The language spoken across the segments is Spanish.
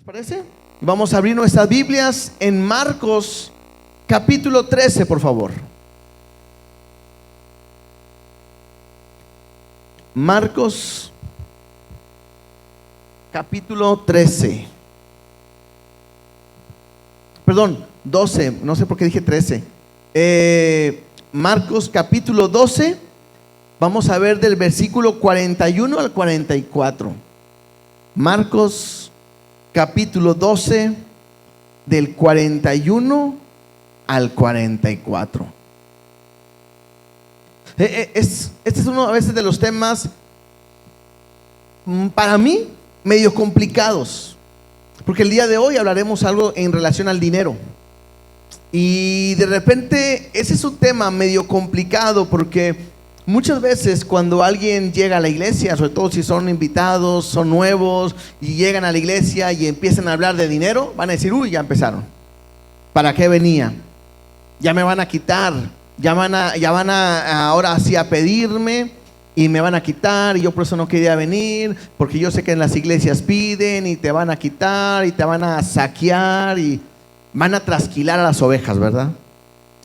¿Les parece? Vamos a abrir nuestras Biblias en Marcos capítulo 13, por favor. Marcos capítulo 13. Perdón, 12, no sé por qué dije 13. Marcos capítulo 12, vamos a ver del versículo 41 al 44. Marcos capítulo 12, del 41 al 44. Este es uno a veces de los temas, para mí, medio complicados, porque el día de hoy hablaremos algo en relación al dinero. Y de repente ese es un tema medio complicado, porque muchas veces cuando alguien llega a la iglesia, sobre todo si son invitados, son nuevos y llegan a la iglesia y empiezan a hablar de dinero, van a decir: uy, ya empezaron. ¿Para qué venía? Ya me van a quitar, ya van a ahora sí a pedirme y me van a quitar, y yo por eso no quería venir, porque yo sé que en las iglesias piden y te van a quitar y te van a saquear y van a trasquilar a las ovejas, ¿verdad?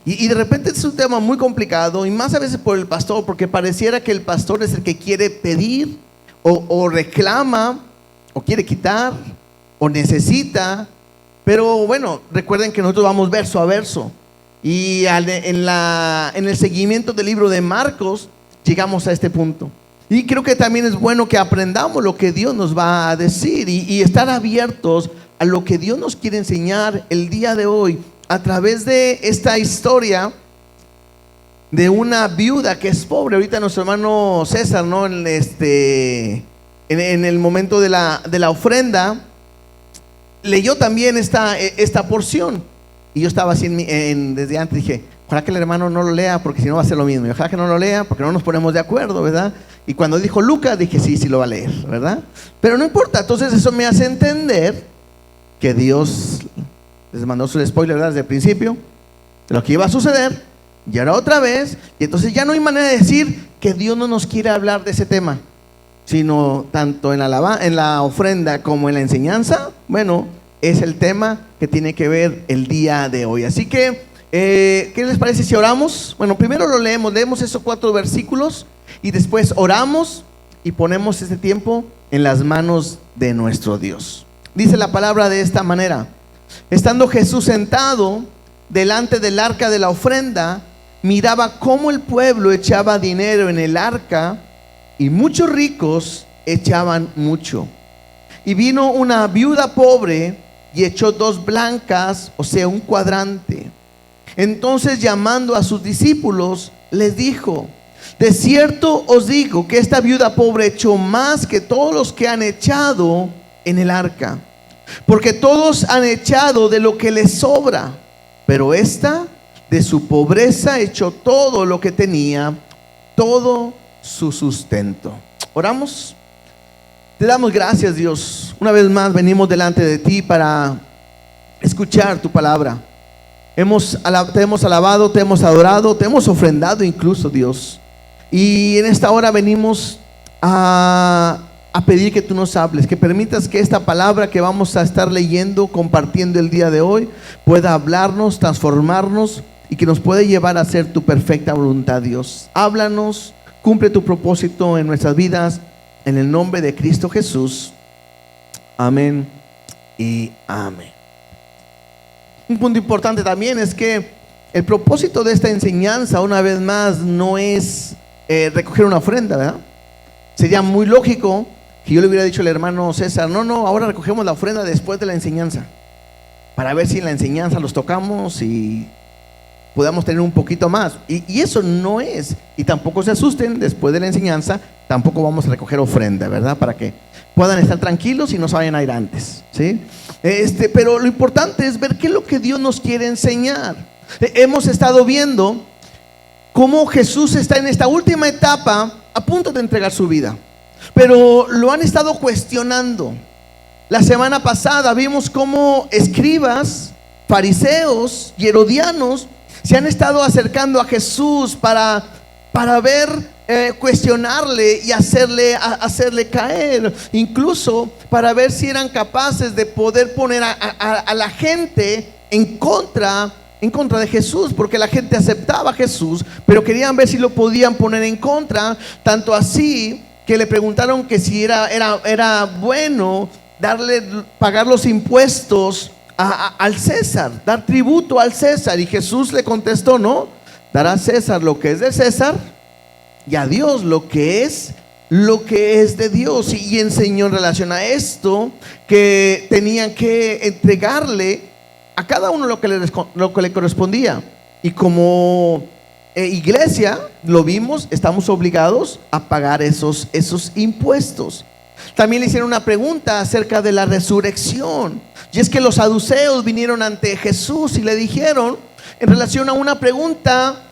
Y de repente es un tema muy complicado, y más a veces por el pastor, porque pareciera que el pastor es el que quiere pedir o reclama o quiere quitar o necesita. Pero bueno, recuerden que nosotros vamos verso a verso, y en el seguimiento del libro de Marcos llegamos a este punto. Y creo que también es bueno que aprendamos lo que Dios nos va a decir y estar abiertos a lo que Dios nos quiere enseñar el día de hoy, a través de esta historia de una viuda que es pobre. Ahorita nuestro hermano César, ¿no? En el momento de la ofrenda, leyó también esta porción. Y yo estaba así desde antes, dije: ojalá que el hermano no lo lea, porque si no va a ser lo mismo. Y ojalá que no lo lea, porque no nos ponemos de acuerdo, ¿verdad? Y cuando dijo Lucas, dije: sí lo va a leer, ¿verdad? Pero no importa. Entonces eso me hace entender que Dios les mandó su spoiler, ¿verdad?, desde el principio de lo que iba a suceder, y ahora otra vez. Y entonces ya no hay manera de decir que Dios no nos quiere hablar de ese tema, sino tanto en la ofrenda como en la enseñanza. Bueno, es el tema que tiene que ver el día de hoy. Así que, ¿qué les parece si oramos? Bueno, primero lo leemos esos 4 versículos, y después oramos y ponemos este tiempo en las manos de nuestro Dios. Dice la palabra de esta manera: estando Jesús sentado delante del arca de la ofrenda, miraba cómo el pueblo echaba dinero en el arca, y muchos ricos echaban mucho. Y vino una viuda pobre y echó 2 blancas, o sea, un cuadrante. Entonces, llamando a sus discípulos, les dijo: de cierto os digo que esta viuda pobre echó más que todos los que han echado en el arca, porque todos han echado de lo que les sobra, pero esta de su pobreza echó todo lo que tenía, todo su sustento. Oramos. Te damos gracias, Dios. Una vez más venimos delante de ti para escuchar tu palabra. Te hemos alabado, te hemos adorado, te hemos ofrendado incluso, Dios. Y en esta hora venimos a pedir que tú nos hables, que permitas que esta palabra que vamos a estar leyendo, compartiendo el día de hoy, pueda hablarnos, transformarnos, y que nos pueda llevar a hacer tu perfecta voluntad, Dios. Háblanos, cumple tu propósito en nuestras vidas, en el nombre de Cristo Jesús. Amén y amén. Un punto importante también es que el propósito de esta enseñanza, una vez más, no es recoger una ofrenda, ¿verdad? Sería muy lógico que yo le hubiera dicho al hermano César: no, ahora recogemos la ofrenda después de la enseñanza, para ver si en la enseñanza los tocamos y podamos tener un poquito más. Y eso no es, y tampoco se asusten, después de la enseñanza tampoco vamos a recoger ofrenda, ¿verdad? Para que puedan estar tranquilos y no se vayan a ir antes, ¿sí? Pero lo importante es ver qué es lo que Dios nos quiere enseñar. Hemos estado viendo cómo Jesús está en esta última etapa, a punto de entregar su vida, pero lo han estado cuestionando. La semana pasada vimos cómo escribas, fariseos y herodianos se han estado acercando a Jesús para para ver, cuestionarle y hacerle caer, incluso para ver si eran capaces de poder poner a la gente en contra de Jesús, porque la gente aceptaba a Jesús, pero querían ver si lo podían poner en contra, tanto así que le preguntaron que si era bueno pagar los impuestos al César, dar tributo al César. Y Jesús le contestó: no, dar a César lo que es de César y a Dios lo que es de Dios. Y enseñó en relación a esto que tenían que entregarle a cada uno lo que le correspondía. Y como iglesia, lo vimos, estamos obligados a pagar esos impuestos. También le hicieron una pregunta acerca de la resurrección, y es que los saduceos vinieron ante Jesús y le dijeron en relación a una pregunta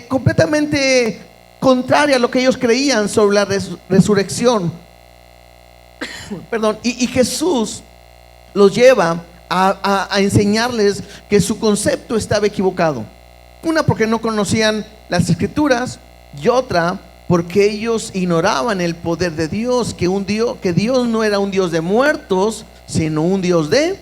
completamente contraria a lo que ellos creían sobre la resurrección. Perdón. Y Jesús los lleva a enseñarles que su concepto estaba equivocado. Una, porque no conocían las escrituras, y otra, porque ellos ignoraban el poder de Dios, que Dios no era un Dios de muertos, sino un Dios de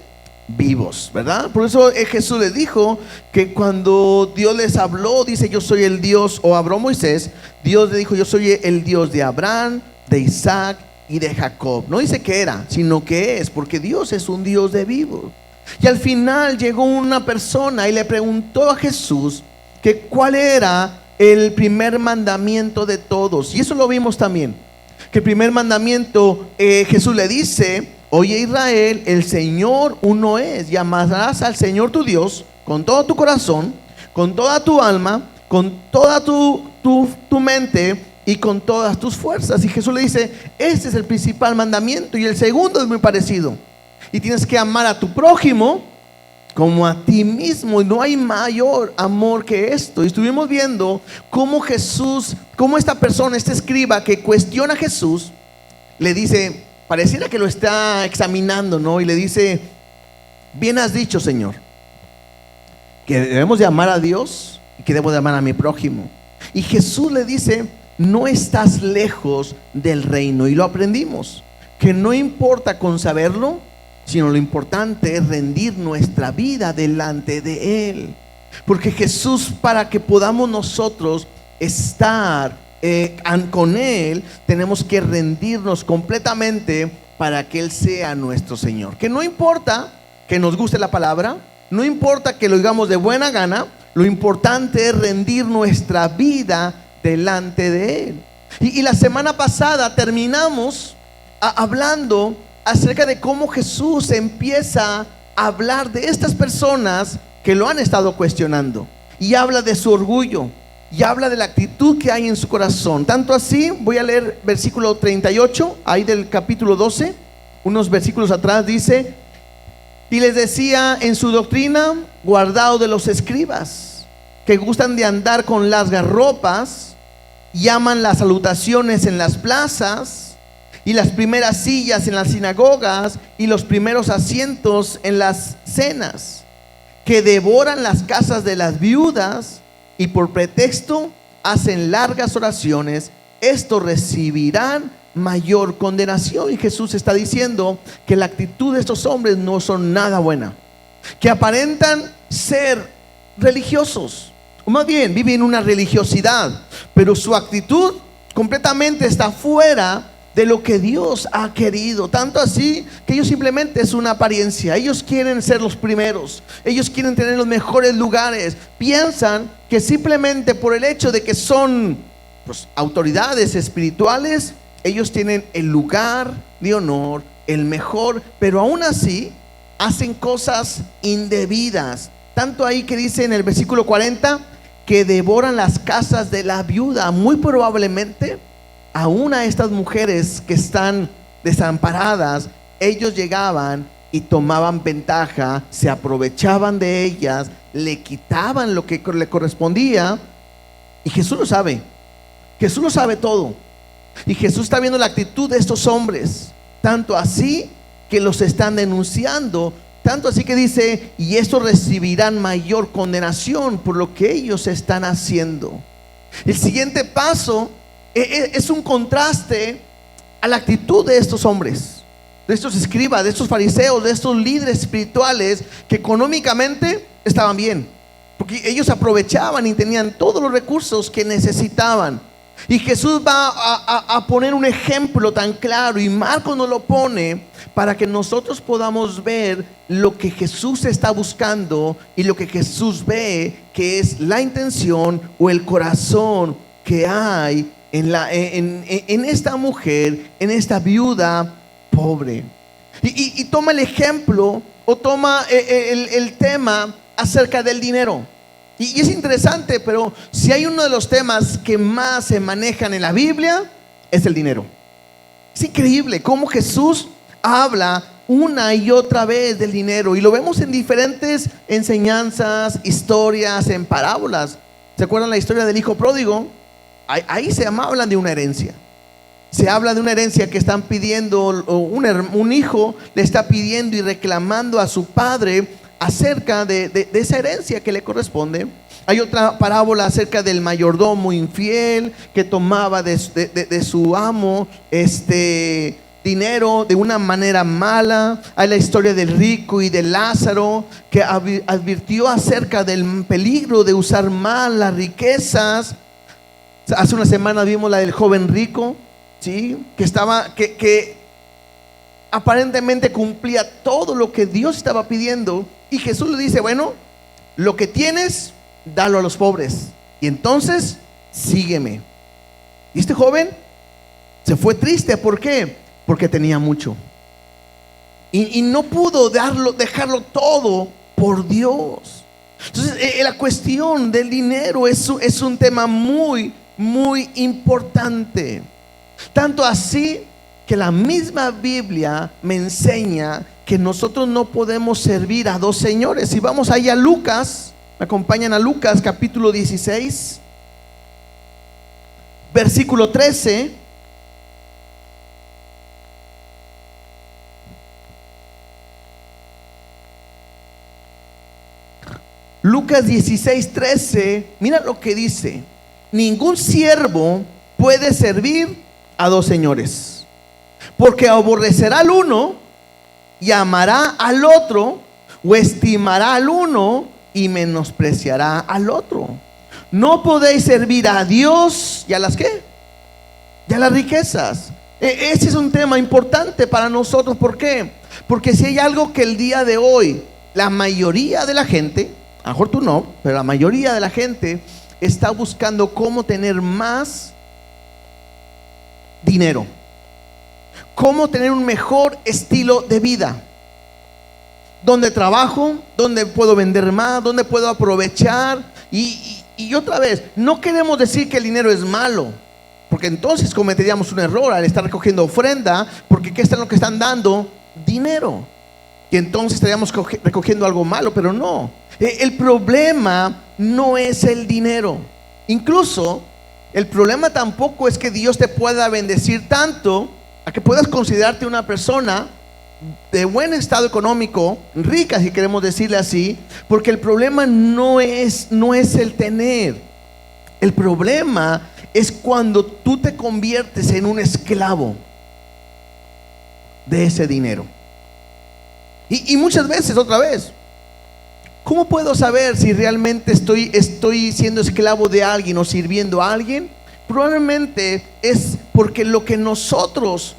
vivos, ¿verdad? Por eso Jesús les dijo que cuando Dios les habló, dice: yo soy el Dios, o habló Moisés, Dios le dijo: yo soy el Dios de Abraham, de Isaac y de Jacob. No dice que era, sino que es, porque Dios es un Dios de vivos. Y al final llegó una persona y le preguntó a Jesús que cuál era el primer mandamiento de todos. Y eso lo vimos también, que el primer mandamiento, Jesús le dice: oye Israel, el Señor uno es, y amarás al Señor tu Dios con todo tu corazón, con toda tu alma, con toda tu mente y con todas tus fuerzas. Y Jesús le dice: este es el principal mandamiento, y el segundo es muy parecido, y tienes que amar a tu prójimo como a ti mismo, y no hay mayor amor que esto. Y estuvimos viendo cómo Jesús, cómo esta persona, este escriba que cuestiona a Jesús, le dice, pareciera que lo está examinando, ¿no? Y le dice: bien has dicho, Señor, que debemos de amar a Dios y que debo de amar a mi prójimo. Y Jesús le dice: no estás lejos del reino. Y lo aprendimos, que no importa con saberlo, sino lo importante es rendir nuestra vida delante de Él. Porque Jesús, para que podamos nosotros estar con Él, tenemos que rendirnos completamente para que Él sea nuestro Señor. Que no importa que nos guste la palabra, no importa que lo digamos de buena gana, lo importante es rendir nuestra vida delante de Él. Y la semana pasada terminamos hablando acerca de cómo Jesús empieza a hablar de estas personas que lo han estado cuestionando, y habla de su orgullo, y habla de la actitud que hay en su corazón. Tanto así, voy a leer versículo 38, ahí del capítulo 12, unos versículos atrás, dice: y les decía en su doctrina: guardaos de los escribas, que gustan de andar con largas ropas, y aman las salutaciones en las plazas, y las primeras sillas en las sinagogas, y los primeros asientos en las cenas, que devoran las casas de las viudas, y por pretexto hacen largas oraciones. Estos recibirán mayor condenación. Y Jesús está diciendo que la actitud de estos hombres no son nada buena, que aparentan ser religiosos, o más bien viven una religiosidad, pero su actitud completamente está fuera de lo que Dios ha querido. Tanto así que ellos simplemente es una apariencia. Ellos quieren ser los primeros, ellos quieren tener los mejores lugares. Piensan que simplemente por el hecho de que son autoridades espirituales, ellos tienen el lugar de honor, el mejor, pero aún así hacen cosas indebidas. Tanto ahí que dice en el versículo 40 que devoran las casas de la viuda. Muy probablemente aún a estas mujeres que están desamparadas, ellos llegaban y tomaban ventaja, se aprovechaban de ellas, le quitaban lo que le correspondía. Y Jesús lo sabe, Jesús lo sabe todo. Y Jesús está viendo la actitud de estos hombres, tanto así que los están denunciando, tanto así que dice: y estos recibirán mayor condenación por lo que ellos están haciendo. El siguiente paso es un contraste a la actitud de estos hombres, de estos escribas, de estos fariseos, de estos líderes espirituales que económicamente estaban bien, porque ellos aprovechaban y tenían todos los recursos que necesitaban. Y Jesús va a poner un ejemplo tan claro, y Marcos nos lo pone para que nosotros podamos ver lo que Jesús está buscando y lo que Jesús ve que es la intención o el corazón que hay en esta mujer, en esta viuda pobre. Y toma el ejemplo o toma el tema acerca del dinero. Y es interesante, pero si hay uno de los temas que más se manejan en la Biblia, es el dinero. Es increíble cómo Jesús habla una y otra vez del dinero, y lo vemos en diferentes enseñanzas, historias, en parábolas. ¿Se acuerdan la historia del hijo pródigo? Ahí se habla de una herencia. Se habla de una herencia que están pidiendo, un hijo le está pidiendo y reclamando a su padre acerca de esa herencia que le corresponde. Hay otra parábola acerca del mayordomo infiel que tomaba de su amo dinero de una manera mala. Hay la historia del rico y de Lázaro, que advirtió acerca del peligro de usar mal las riquezas. Hace una semana vimos la del joven rico, ¿sí? que aparentemente cumplía todo lo que Dios estaba pidiendo, y Jesús le dice: bueno, lo que tienes, dalo a los pobres, y entonces sígueme. Y este joven se fue triste. ¿Por qué? Porque tenía mucho y no pudo dejarlo todo por Dios. Entonces la cuestión del dinero es un tema muy, muy importante. Tanto así que la misma Biblia me enseña que nosotros no podemos servir a dos señores. Si vamos ahí a Lucas, me acompañan a Lucas capítulo 16, versículo 13. Lucas 16, 13. Mira lo que dice: ningún siervo puede servir a dos señores, porque aborrecerá al uno y amará al otro, o estimará al uno y menospreciará al otro. No podéis servir a Dios y a las ¿qué? Y a las riquezas. Ese es un tema importante para nosotros. ¿Por qué? Porque si hay algo que el día de hoy la mayoría de la gente, a lo mejor tú no, pero la mayoría de la gente está buscando cómo tener más dinero, cómo tener un mejor estilo de vida. ¿Dónde trabajo? ¿Dónde puedo vender más? ¿Dónde puedo aprovechar? Y otra vez, no queremos decir que el dinero es malo, porque entonces cometeríamos un error al estar recogiendo ofrenda, porque ¿qué es lo que están dando? Dinero. Y entonces estaríamos recogiendo algo malo, pero no. El problema no es el dinero. Incluso el problema tampoco es que Dios te pueda bendecir tanto a que puedas considerarte una persona de buen estado económico, rica si queremos decirle así, porque el problema no es el tener. El problema es cuando tú te conviertes en un esclavo de ese dinero. Y muchas veces, otra vez, ¿cómo puedo saber si realmente estoy siendo esclavo de alguien o sirviendo a alguien? Probablemente es porque lo que nosotros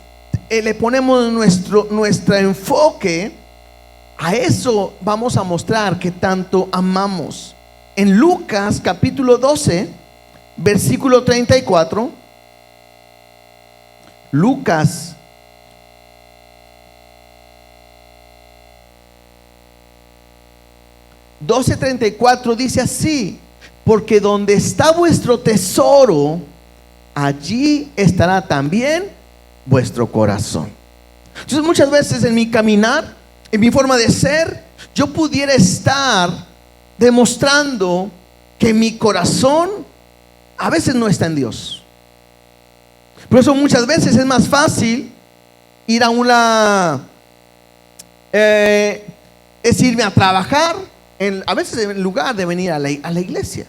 le ponemos nuestro enfoque, a eso vamos a mostrar que tanto amamos. En Lucas capítulo 12, versículo 34, Lucas 12:34 dice así: porque donde está vuestro tesoro, allí estará también vuestro corazón. Entonces muchas veces en mi caminar, en mi forma de ser, yo pudiera estar demostrando que mi corazón a veces no está en Dios. Por eso muchas veces es más fácil ir a es irme a trabajar a veces en lugar de venir a la iglesia.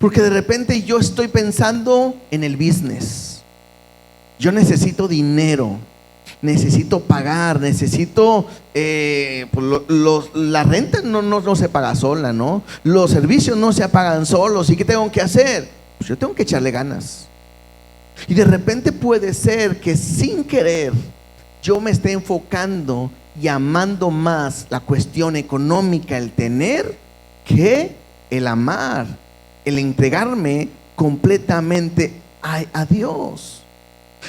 Porque de repente yo estoy pensando en el business. Yo necesito dinero, necesito pagar, necesito, la renta no se paga sola, ¿no? Los servicios no se pagan solos. ¿Y qué tengo que hacer? Pues yo tengo que echarle ganas. Y de repente puede ser que sin querer yo me esté enfocando y amando más la cuestión económica, el tener, que el amar, el entregarme completamente a Dios.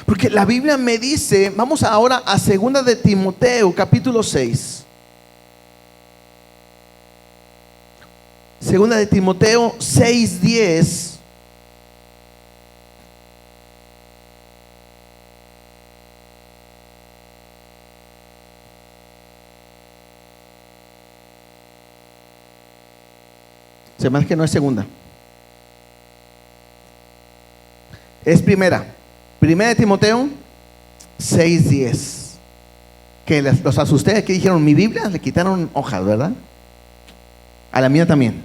Porque la Biblia me dice, vamos ahora a 2 de Timoteo, capítulo 6. 2 de Timoteo 6:10. Se me hace que no es segunda. Es primera. Primera de Timoteo 6:10. Que los asusté, que dijeron, mi Biblia le quitaron hojas, ¿verdad? A la mía también.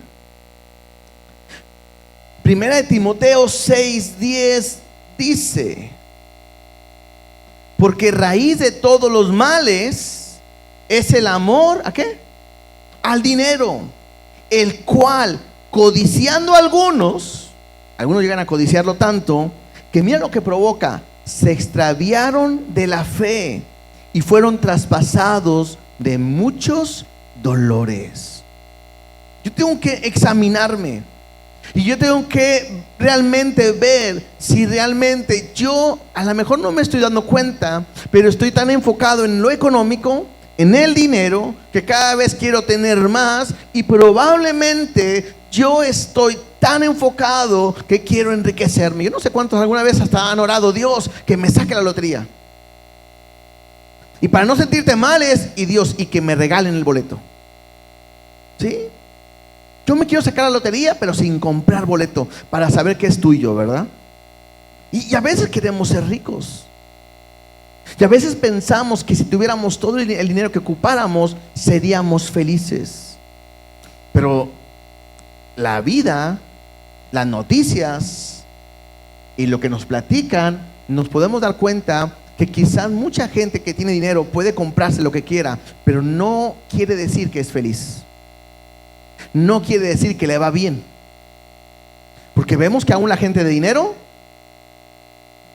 Primera de Timoteo 6:10 dice: porque raíz de todos los males es el amor, ¿a qué? Al dinero, el cual, codiciando algunos llegan a codiciarlo tanto, que mira lo que provoca: se extraviaron de la fe y fueron traspasados de muchos dolores. Yo tengo que examinarme y yo tengo que realmente ver si realmente yo, a lo mejor no me estoy dando cuenta, pero estoy tan enfocado en lo económico, en el dinero, que cada vez quiero tener más, y probablemente yo estoy tan enfocado que quiero enriquecerme. Yo no sé cuántos alguna vez hasta han orado: Dios, que me saque la lotería. Y para no sentirte mal es: y Dios, y que me regalen el boleto. ¿Sí? Yo me quiero sacar la lotería, pero sin comprar boleto, para saber que es tuyo, ¿verdad? Y a veces queremos ser ricos. Y a veces pensamos que si tuviéramos todo el dinero que ocupáramos, seríamos felices. Pero la vida, las noticias y lo que nos platican, nos podemos dar cuenta que quizás mucha gente que tiene dinero puede comprarse lo que quiera, pero no quiere decir que es feliz. No quiere decir que le va bien. Porque vemos que aún la gente de dinero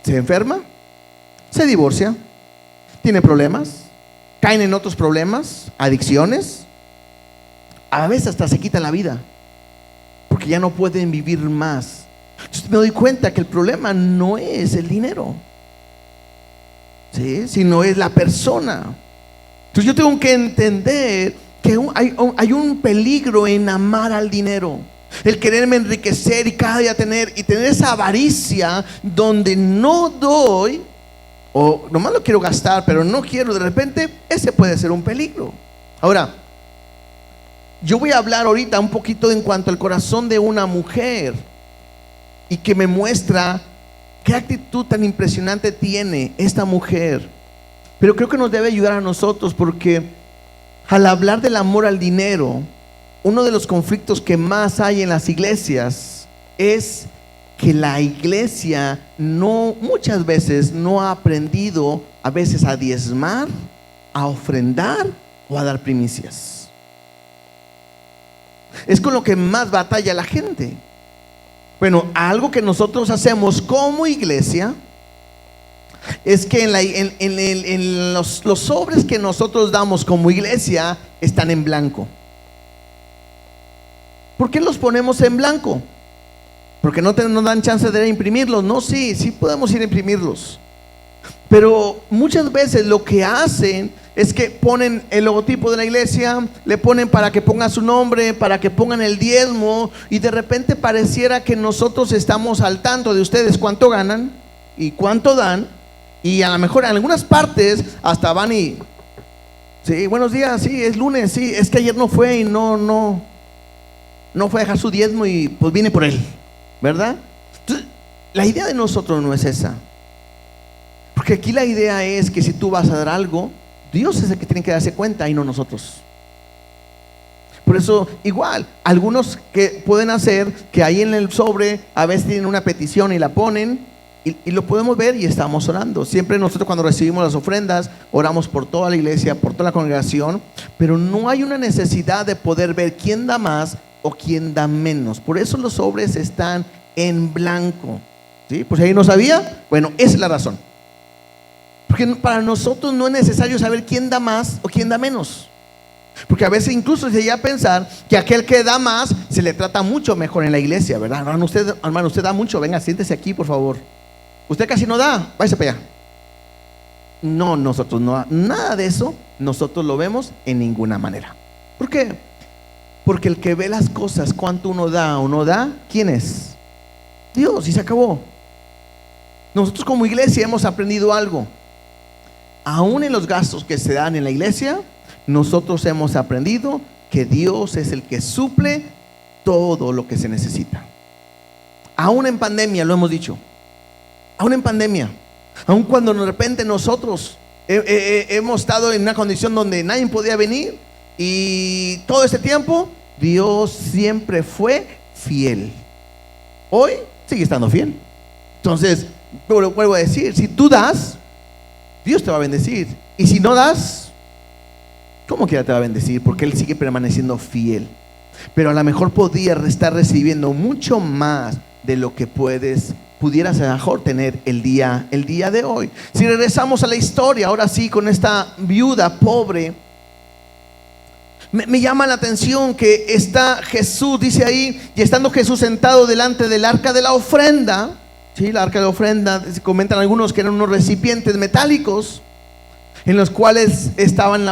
se enferma, se divorcia, tiene problemas, caen en otros problemas, adicciones, a veces hasta se quitan la vida, porque ya no pueden vivir más. Entonces me doy cuenta que el problema no es el dinero, ¿sí?, sino es la persona. Entonces yo tengo que entender que hay un peligro en amar al dinero, el quererme enriquecer y cada día tener esa avaricia donde no doy, o nomás lo quiero gastar pero no quiero. De repente ese puede ser un peligro. Ahora, yo voy a hablar ahorita un poquito en cuanto al corazón de una mujer, y que me muestra qué actitud tan impresionante tiene esta mujer. Pero creo que nos debe ayudar a nosotros, porque al hablar del amor al dinero, uno de los conflictos que más hay en las iglesias es que la iglesia muchas veces no ha aprendido a veces a diezmar, a ofrendar o a dar primicias. Es con lo que más batalla la gente. Bueno, algo que nosotros hacemos como iglesia es que en los sobres que nosotros damos como iglesia están en blanco. ¿Por qué los ponemos en blanco? Porque no nos dan chance de imprimirlos. No, sí podemos ir a imprimirlos, pero muchas veces lo que hacen es que ponen el logotipo de la iglesia, le ponen para que ponga su nombre, para que pongan el diezmo, y de repente pareciera que nosotros estamos al tanto de ustedes cuánto ganan y cuánto dan. Y a lo mejor en algunas partes hasta van y: sí, buenos días, sí, es lunes, sí, es que ayer no fue y no fue a dejar su diezmo y pues viene por él, ¿verdad? Entonces, la idea de nosotros no es esa. Porque aquí la idea es que si tú vas a dar algo, Dios es el que tiene que darse cuenta y no nosotros. Por eso igual, algunos que pueden hacer que ahí en el sobre a veces tienen una petición y la ponen y lo podemos ver y estamos orando. Siempre nosotros cuando recibimos las ofrendas oramos por toda la iglesia, por toda la congregación, pero no hay una necesidad de poder ver quién da más o quién da menos. Por eso los sobres están en blanco, ¿sí? Pues ahí no sabía. Bueno, esa es la razón. Porque para nosotros no es necesario saber quién da más o quién da menos. Porque a veces incluso se llega a pensar que aquel que da más se le trata mucho mejor en la iglesia, ¿verdad? Hermano, usted da mucho, venga, siéntese aquí, por favor. Usted casi no da, váyase para allá. No, nosotros no, nada de eso nosotros lo vemos en ninguna manera. ¿Por qué? Porque el que ve las cosas, cuánto uno da o no da, ¿quién es? Dios, y se acabó. Nosotros como iglesia hemos aprendido algo. Aún en los gastos que se dan en la iglesia, nosotros hemos aprendido que Dios es el que suple todo lo que se necesita. Aún en pandemia, lo hemos dicho. Aún en pandemia, aún cuando de repente nosotros hemos estado en una condición donde nadie podía venir, y todo este tiempo Dios siempre fue fiel. Hoy sigue estando fiel. Entonces, vuelvo a decir, si tú das, Dios te va a bendecir. Y si no das, como quiera te va a bendecir, porque Él sigue permaneciendo fiel. Pero a lo mejor podría estar recibiendo mucho más de lo que pudieras a lo mejor tener el día de hoy. Si regresamos a la historia, ahora sí, con esta viuda pobre, me llama la atención que está Jesús, dice ahí, y estando Jesús sentado delante del arca de la ofrenda, ¿sí? La arca de la ofrenda, comentan algunos que eran unos recipientes metálicos en los cuales estaban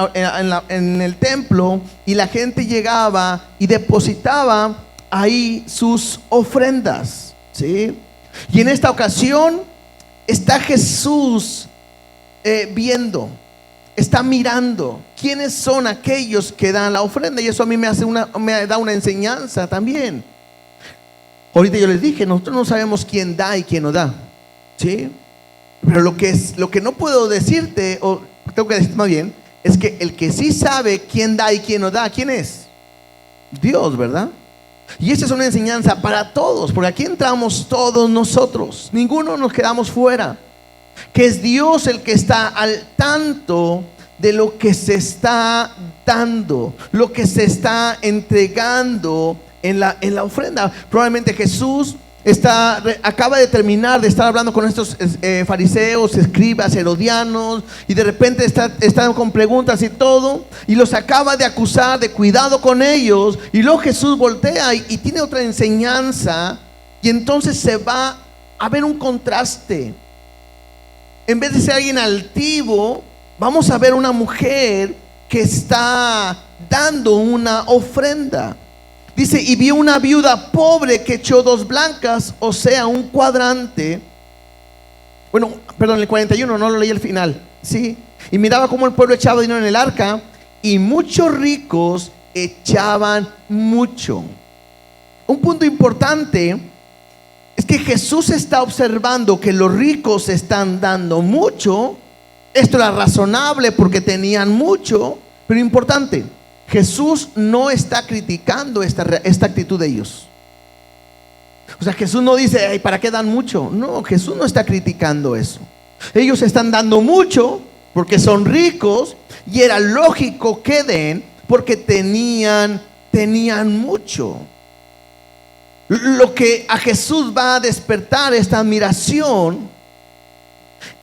en el templo, y la gente llegaba y depositaba ahí sus ofrendas, ¿sí? Y en esta ocasión está Jesús viendo, está mirando quiénes son aquellos que dan la ofrenda, y eso a mí me da una enseñanza también. Ahorita yo les dije, nosotros no sabemos quién da y quién no da, ¿sí? Pero lo que no puedo decirte, o tengo que decir más bien, es que el que sí sabe quién da y quién no da, ¿quién es? Dios, ¿verdad? Y esa es una enseñanza para todos, porque aquí entramos todos nosotros, ninguno nos quedamos fuera. Que es Dios el que está al tanto de lo que se está dando, lo que se está entregando en la ofrenda. Probablemente Jesús acaba de terminar de estar hablando con estos fariseos, escribas, herodianos, y de repente están con preguntas y todo, y los acaba de acusar de cuidado con ellos, y luego Jesús voltea y tiene otra enseñanza, y entonces se va a ver un contraste. En vez de ser alguien altivo, vamos a ver una mujer que está dando una ofrenda. Dice, y vio una viuda pobre que echó 2 blancas, o sea, un cuadrante. Bueno, perdón, el 41, no lo leí al final, ¿sí? Y miraba cómo el pueblo echaba dinero en el arca, y muchos ricos echaban mucho. Un punto importante es que Jesús está observando que los ricos están dando mucho. Esto era razonable porque tenían mucho, pero importante, Jesús no está criticando esta actitud de ellos. O sea, Jesús no dice, ay, ¿para qué dan mucho? No, Jesús no está criticando eso. Ellos están dando mucho porque son ricos, y era lógico que den porque tenían mucho. Lo que a Jesús va a despertar esta admiración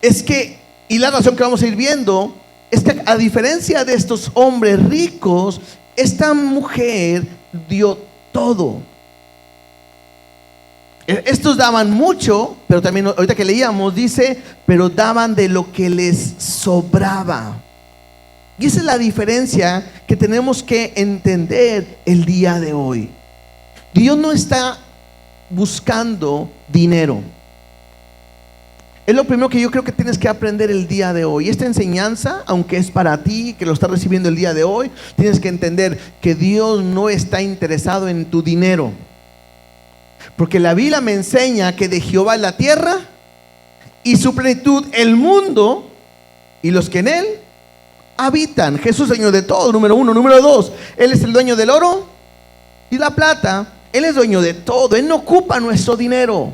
es que, y la razón que vamos a ir viendo, es que a diferencia de estos hombres ricos, esta mujer dio todo. Estos daban mucho, pero también ahorita que leíamos dice, pero daban de lo que les sobraba. Y esa es la diferencia que tenemos que entender el día de hoy. Dios no está buscando dinero. Es lo primero que yo creo que tienes que aprender el día de hoy. Esta enseñanza, aunque es para ti, que lo estás recibiendo el día de hoy, tienes que entender que Dios no está interesado en tu dinero. Porque la Biblia me enseña que de Jehová es la tierra y su plenitud el mundo y los que en él habitan. Jesús es dueño de todo, número uno. Número dos, Él es el dueño del oro y la plata. Él es dueño de todo. Él no ocupa nuestro dinero.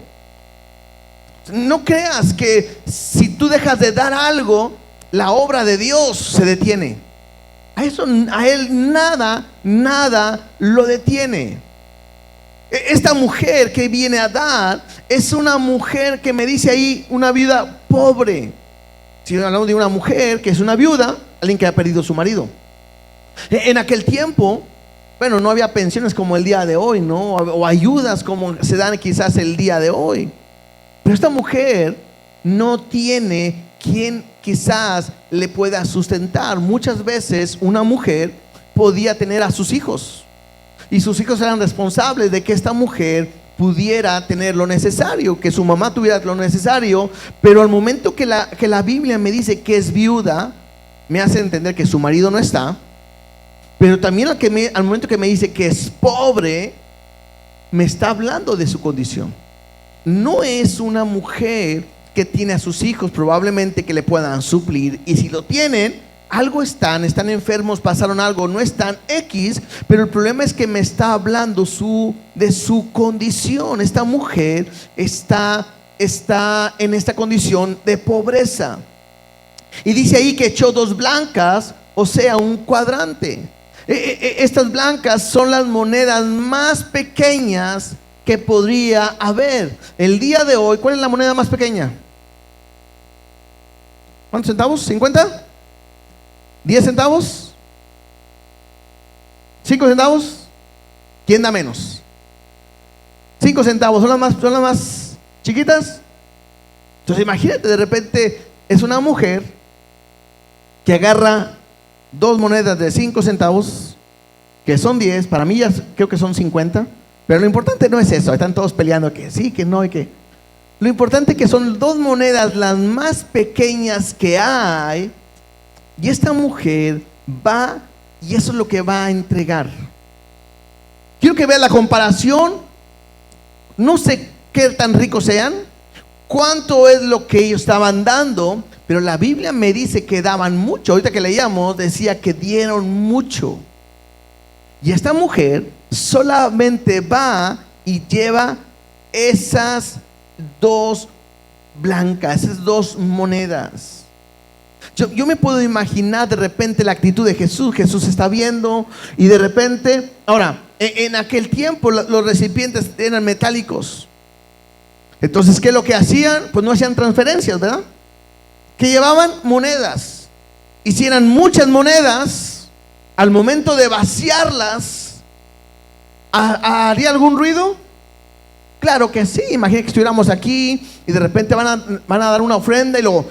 No creas que si tú dejas de dar algo, la obra de Dios se detiene. A Él nada lo detiene. Esta mujer que viene a dar es una mujer que me dice ahí una viuda pobre. Si hablamos de una mujer que es una viuda, alguien que ha perdido su marido. En aquel tiempo, bueno, no había pensiones como el día de hoy, ¿no? O ayudas como se dan quizás el día de hoy. Pero esta mujer no tiene quien quizás le pueda sustentar. Muchas veces una mujer podía tener a sus hijos y sus hijos eran responsables de que esta mujer pudiera tener lo necesario, que su mamá tuviera lo necesario. Pero al momento que la Biblia me dice que es viuda, me hace entender que su marido no está. Pero también al momento que me dice que es pobre, me está hablando de su condición. No es una mujer que tiene a sus hijos probablemente que le puedan suplir, y si lo tienen, algo están enfermos, pasaron algo, no están X, pero el problema es que me está hablando de su condición. Esta mujer está en esta condición de pobreza. Y dice ahí que echó 2 blancas, o sea, un cuadrante. Estas blancas son las monedas más pequeñas que podría haber. El día de hoy, ¿cuál es la moneda más pequeña? ¿Cuántos centavos? ¿50? ¿10 centavos? ¿5 centavos? ¿Quién da menos? 5 centavos, ¿son las más chiquitas? Entonces imagínate, de repente es una mujer que agarra 2 monedas de 5 centavos, que son 10, para mí ya creo que son 50, pero lo importante no es eso. Están todos peleando que sí, que no y que... Lo importante es que son 2 monedas las más pequeñas que hay, y esta mujer va y eso es lo que va a entregar. Quiero que vean la comparación. No sé qué tan ricos sean, cuánto es lo que ellos estaban dando, pero la Biblia me dice que daban mucho. Ahorita que leíamos decía que dieron mucho. Y esta mujer solamente va y lleva esas 2 blancas, esas 2 monedas. Yo me puedo imaginar de repente la actitud de Jesús. Jesús está viendo y de repente, ahora, en aquel tiempo los recipientes eran metálicos. Entonces, ¿qué es lo que hacían? Pues no hacían transferencias, ¿verdad? Que llevaban monedas. Y si eran muchas monedas, al momento de vaciarlas, ¿haría algún ruido? Claro que sí. Imagina que estuviéramos aquí y de repente van a dar una ofrenda y luego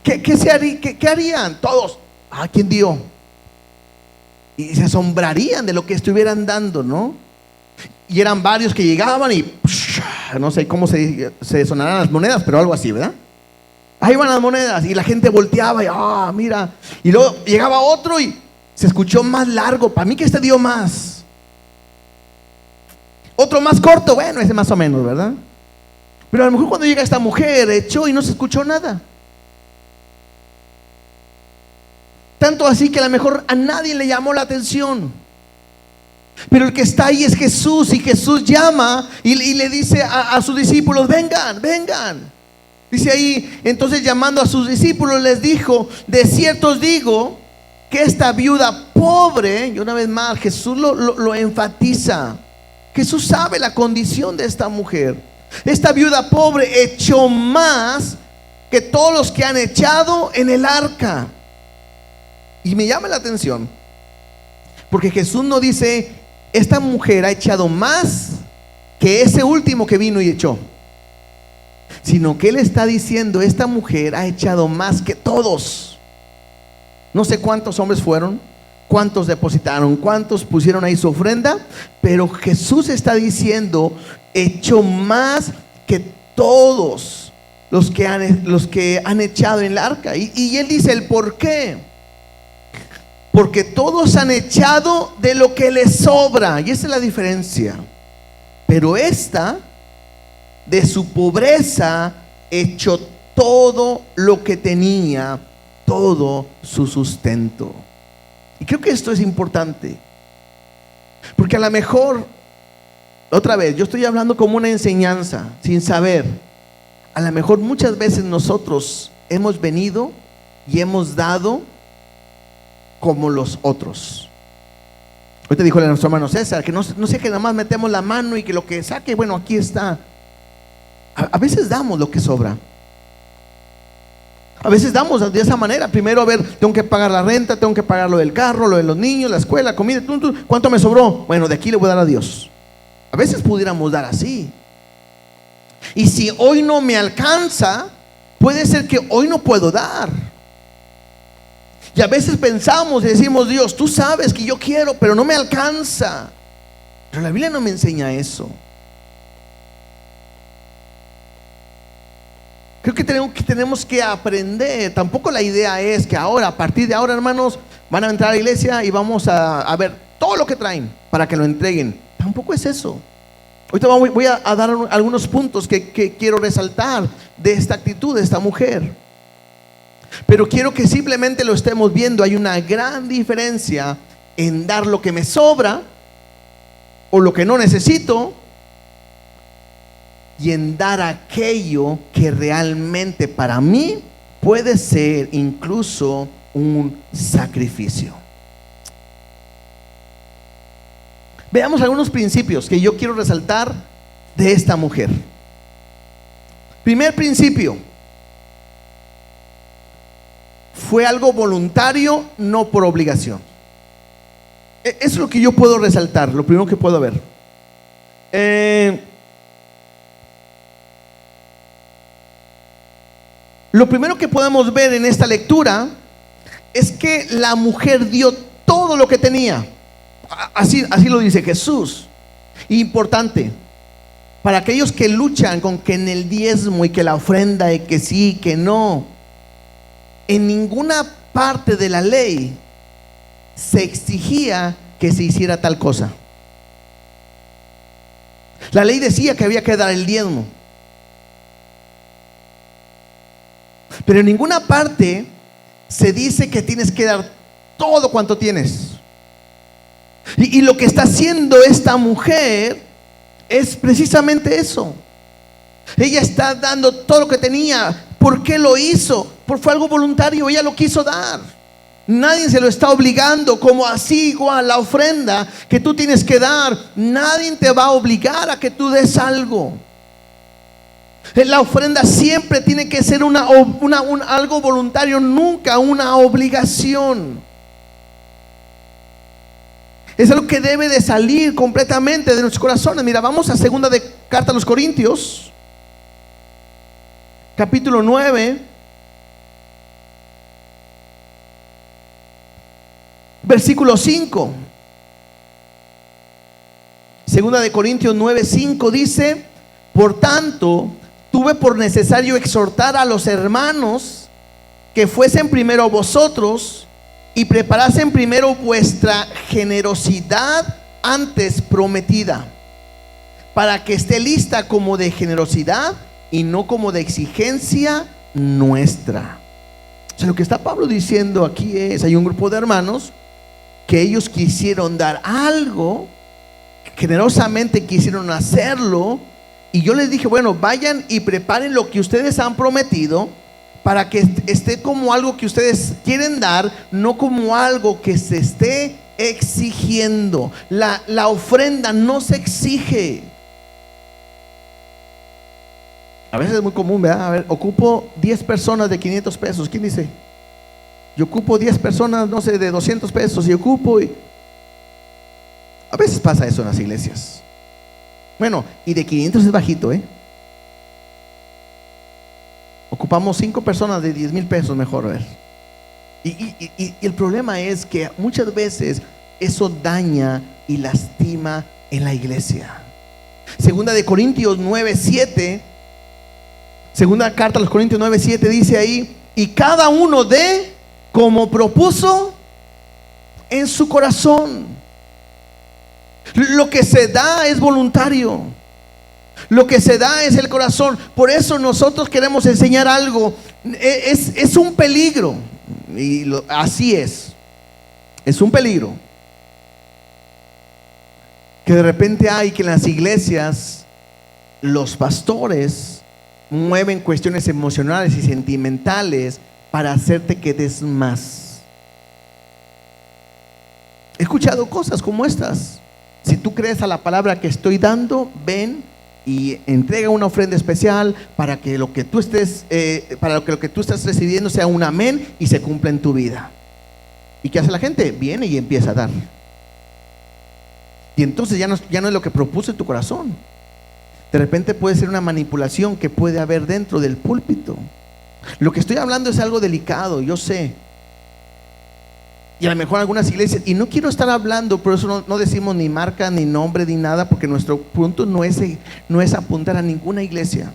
¿qué harían? Todos, ¿quién dio? Y se asombrarían de lo que estuvieran dando, ¿no? Y eran varios que llegaban y no sé cómo se sonarán las monedas, pero algo así, ¿verdad? Ahí van las monedas y la gente volteaba y mira. Y luego llegaba otro y se escuchó más largo. Para mí que este dio más. Otro más corto, bueno, ese más o menos, ¿verdad? Pero a lo mejor cuando llega esta mujer echó y no se escuchó nada. Tanto así que a lo mejor a nadie le llamó la atención. Pero el que está ahí es Jesús, y Jesús llama y le dice a sus discípulos: vengan, vengan. Dice ahí, entonces llamando a sus discípulos les dijo: de cierto os digo que esta viuda pobre, y una vez más Jesús lo enfatiza. Jesús sabe la condición de esta mujer. Esta viuda pobre echó más que todos los que han echado en el arca. Y me llama la atención porque Jesús no dice: esta mujer ha echado más que ese último que vino y echó, sino que Él está diciendo: esta mujer ha echado más que todos. No sé cuántos hombres fueron, cuántos depositaron, cuántos pusieron ahí su ofrenda, pero Jesús está diciendo: echó más que todos los que han echado en el arca. Y Él dice el por qué. Porque todos han echado de lo que les sobra, y esa es la diferencia. Pero esta, de su pobreza, echó todo lo que tenía, todo su sustento. Y creo que esto es importante, porque a lo mejor, otra vez, yo estoy hablando como una enseñanza, sin saber. A lo mejor muchas veces nosotros hemos venido y hemos dado como los otros. Ahorita dijo a nuestro hermano César que no sea que nada más metemos la mano y que lo que saque, bueno, aquí está. A veces damos lo que sobra. A veces damos de esa manera. Primero, a ver, tengo que pagar la renta, tengo que pagar lo del carro, lo de los niños, la escuela, la comida. ¿Cuánto me sobró? Bueno, de aquí le voy a dar a Dios. A veces pudiéramos dar así. Y si hoy no me alcanza, puede ser que hoy no puedo dar. Y a veces pensamos y decimos: Dios, tú sabes que yo quiero, pero no me alcanza. Pero la Biblia no me enseña eso. Creo que tenemos que aprender. Tampoco la idea es que ahora, a partir de ahora, hermanos, van a entrar a la iglesia y vamos a ver todo lo que traen para que lo entreguen. Tampoco es eso. Ahorita voy a dar algunos puntos que quiero resaltar de esta actitud de esta mujer. Pero quiero que simplemente lo estemos viendo. Hay una gran diferencia en dar lo que me sobra o lo que no necesito, y en dar aquello que realmente para mí puede ser incluso un sacrificio. Veamos algunos principios que yo quiero resaltar de esta mujer. Primer principio: fue algo voluntario, no por obligación. Eso es lo que yo puedo resaltar, lo primero que puedo ver. Lo primero que podemos ver en esta lectura es que la mujer dio todo lo que tenía. Así lo dice Jesús. Importante, para aquellos que luchan con que en el diezmo y que la ofrenda y que sí, que no, en ninguna parte de la ley se exigía que se hiciera tal cosa. La ley decía que había que dar el diezmo, pero en ninguna parte se dice que tienes que dar todo cuanto tienes. Y lo que está haciendo esta mujer es precisamente eso. Ella está dando todo lo que tenía. ¿Por qué lo hizo? Porque fue algo voluntario, ella lo quiso dar. Nadie se lo está obligando, como así igual la ofrenda que tú tienes que dar. Nadie te va a obligar a que tú des algo. La ofrenda siempre tiene que ser algo voluntario, nunca una obligación. Es algo que debe de salir completamente de nuestros corazones. Mira, vamos a segunda de carta a los Corintios, capítulo 9, versículo 5. Segunda de Corintios 9:5 dice: por tanto, tuve por necesario exhortar a los hermanos que fuesen primero vosotros y preparasen primero vuestra generosidad antes prometida, para que esté lista como de generosidad y no como de exigencia nuestra. O sea, lo que está Pablo diciendo aquí es: hay un grupo de hermanos que ellos quisieron dar algo, generosamente quisieron hacerlo, y yo les dije: bueno, vayan y preparen lo que ustedes han prometido, para que esté como algo que ustedes quieren dar, no como algo que se esté exigiendo. La ofrenda no se exige. A veces es muy común, ¿verdad? A ver, ocupo 10 personas de 500 pesos. ¿Quién dice? Yo ocupo 10 personas, no sé, de 200 pesos. Y ocupo a veces pasa eso en las iglesias. Bueno, y de 500 es bajito, Ocupamos 5 personas de 10,000 pesos, mejor, a ver. Y el problema es que muchas veces eso daña y lastima en la iglesia. Segunda de Corintios 9:7, segunda carta a los Corintios 9:7 dice ahí: y cada uno dé como propuso en su corazón. Lo que se da es voluntario. Lo que se da es el corazón. Por eso nosotros queremos enseñar algo. Es un peligro. Así es. Es un peligro. Que de repente hay que en las iglesias los pastores mueven cuestiones emocionales y sentimentales para hacerte que des más. He escuchado cosas como estas. Si tú crees a la palabra que estoy dando, ven y entrega una ofrenda especial para que lo que tú estés lo que tú estás recibiendo sea un amén y se cumpla en tu vida. ¿Y qué hace la gente? Viene y empieza a dar. Y entonces ya no es lo que propuso en tu corazón. De repente puede ser una manipulación que puede haber dentro del púlpito. Lo que estoy hablando es algo delicado, yo sé. Y a lo mejor algunas iglesias, y no quiero estar hablando, por eso no decimos ni marca, ni nombre, ni nada, porque nuestro punto no es apuntar a ninguna iglesia.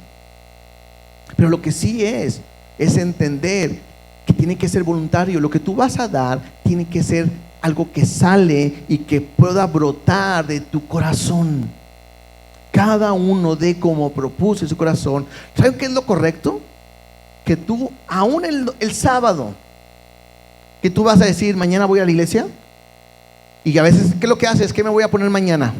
Pero lo que sí es entender que tiene que ser voluntario. Lo que tú vas a dar tiene que ser algo que sale y que pueda brotar de tu corazón. Cada uno dé como propuso en su corazón. ¿Saben qué es lo correcto? Que tú, aún el sábado, que tú vas a decir, mañana voy a la iglesia, y a veces, ¿qué es lo que haces? ¿Qué me voy a poner mañana?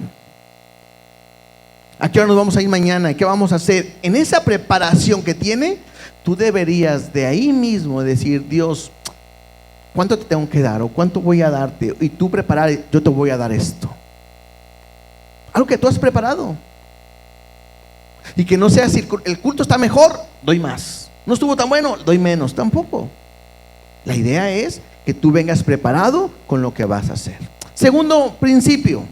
¿A qué hora nos vamos a ir mañana? ¿Y qué vamos a hacer? En esa preparación que tiene, tú deberías de ahí mismo decir, Dios, ¿cuánto te tengo que dar? ¿O cuánto voy a darte? Y tú preparar, yo te voy a dar esto. Algo que tú has preparado. Y que no sea, si el culto está mejor, doy más. No estuvo tan bueno, doy menos, tampoco. La idea es que tú vengas preparado con lo que vas a hacer. Segundo principio.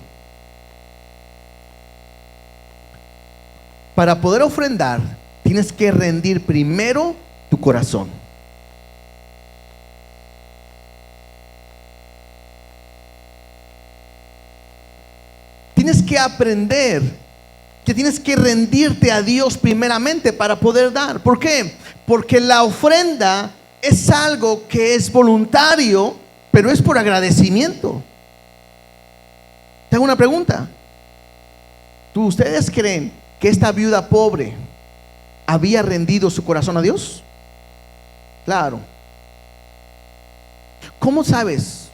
Para poder ofrendar, tienes que rendir primero tu corazón. Tienes que aprender que tienes que rendirte a Dios primeramente para poder dar. ¿Por qué? Porque la ofrenda es algo que es voluntario, pero es por agradecimiento. Te hago una pregunta. ¿Ustedes creen que esta viuda pobre había rendido su corazón a Dios? Claro. ¿Cómo sabes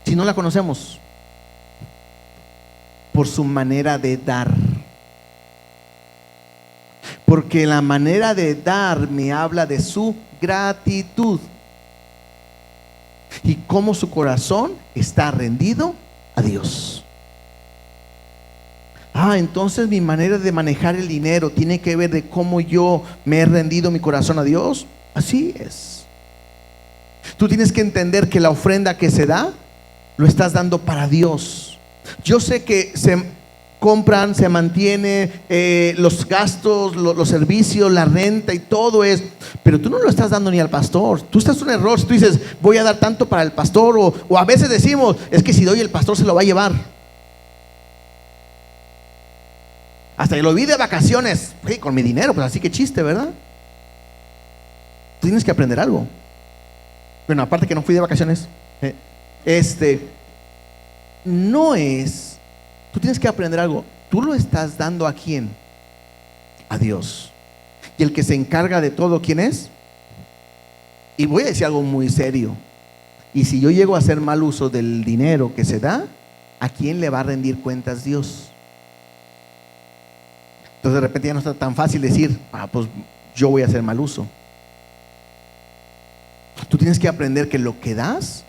si no la conocemos? Por su manera de dar. Porque la manera de dar me habla de su gratitud y cómo su corazón está rendido a Dios. Entonces mi manera de manejar el dinero tiene que ver de cómo yo me he rendido mi corazón a Dios. Así es. Tú tienes que entender que la ofrenda que se da, lo estás dando para Dios. Yo sé que se compran, se mantiene los gastos, los servicios, la renta y todo es, pero tú no lo estás dando ni al pastor. Tú estás en un error si tú dices, voy a dar tanto para el pastor, o a veces decimos, es que si doy el pastor se lo va a llevar. Hasta yo lo vi de vacaciones, con mi dinero, pues así que chiste, ¿verdad? Tú tienes que aprender algo. Bueno, aparte que no fui de vacaciones, no es, tú tienes que aprender algo. Tú lo estás dando ¿a quién? A Dios. Y el que se encarga de todo, ¿quién es? Y voy a decir algo muy serio. Y si yo llego a hacer mal uso del dinero que se da, ¿a quién le va a rendir cuentas Dios? Entonces de repente ya no está tan fácil decir, pues yo voy a hacer mal uso. Tú tienes que aprender que lo que das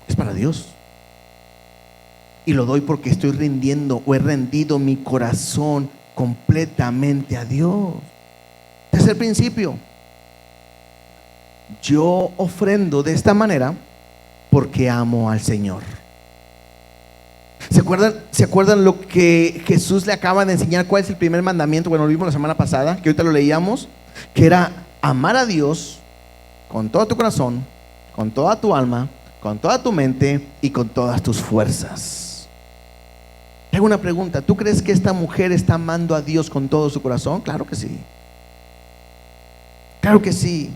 es para Dios. Y lo doy porque estoy rindiendo o he rendido mi corazón completamente a Dios. Tercer principio. Yo ofrendo de esta manera porque amo al Señor. ¿Se acuerdan lo que Jesús le acaba de enseñar? ¿Cuál es el primer mandamiento? Bueno, lo vimos la semana pasada, que ahorita lo leíamos, que era amar a Dios con todo tu corazón, con toda tu alma, con toda tu mente y con todas tus fuerzas. Te hago una pregunta. ¿Tú crees que esta mujer está amando a Dios con todo su corazón? Claro que sí. Claro que sí.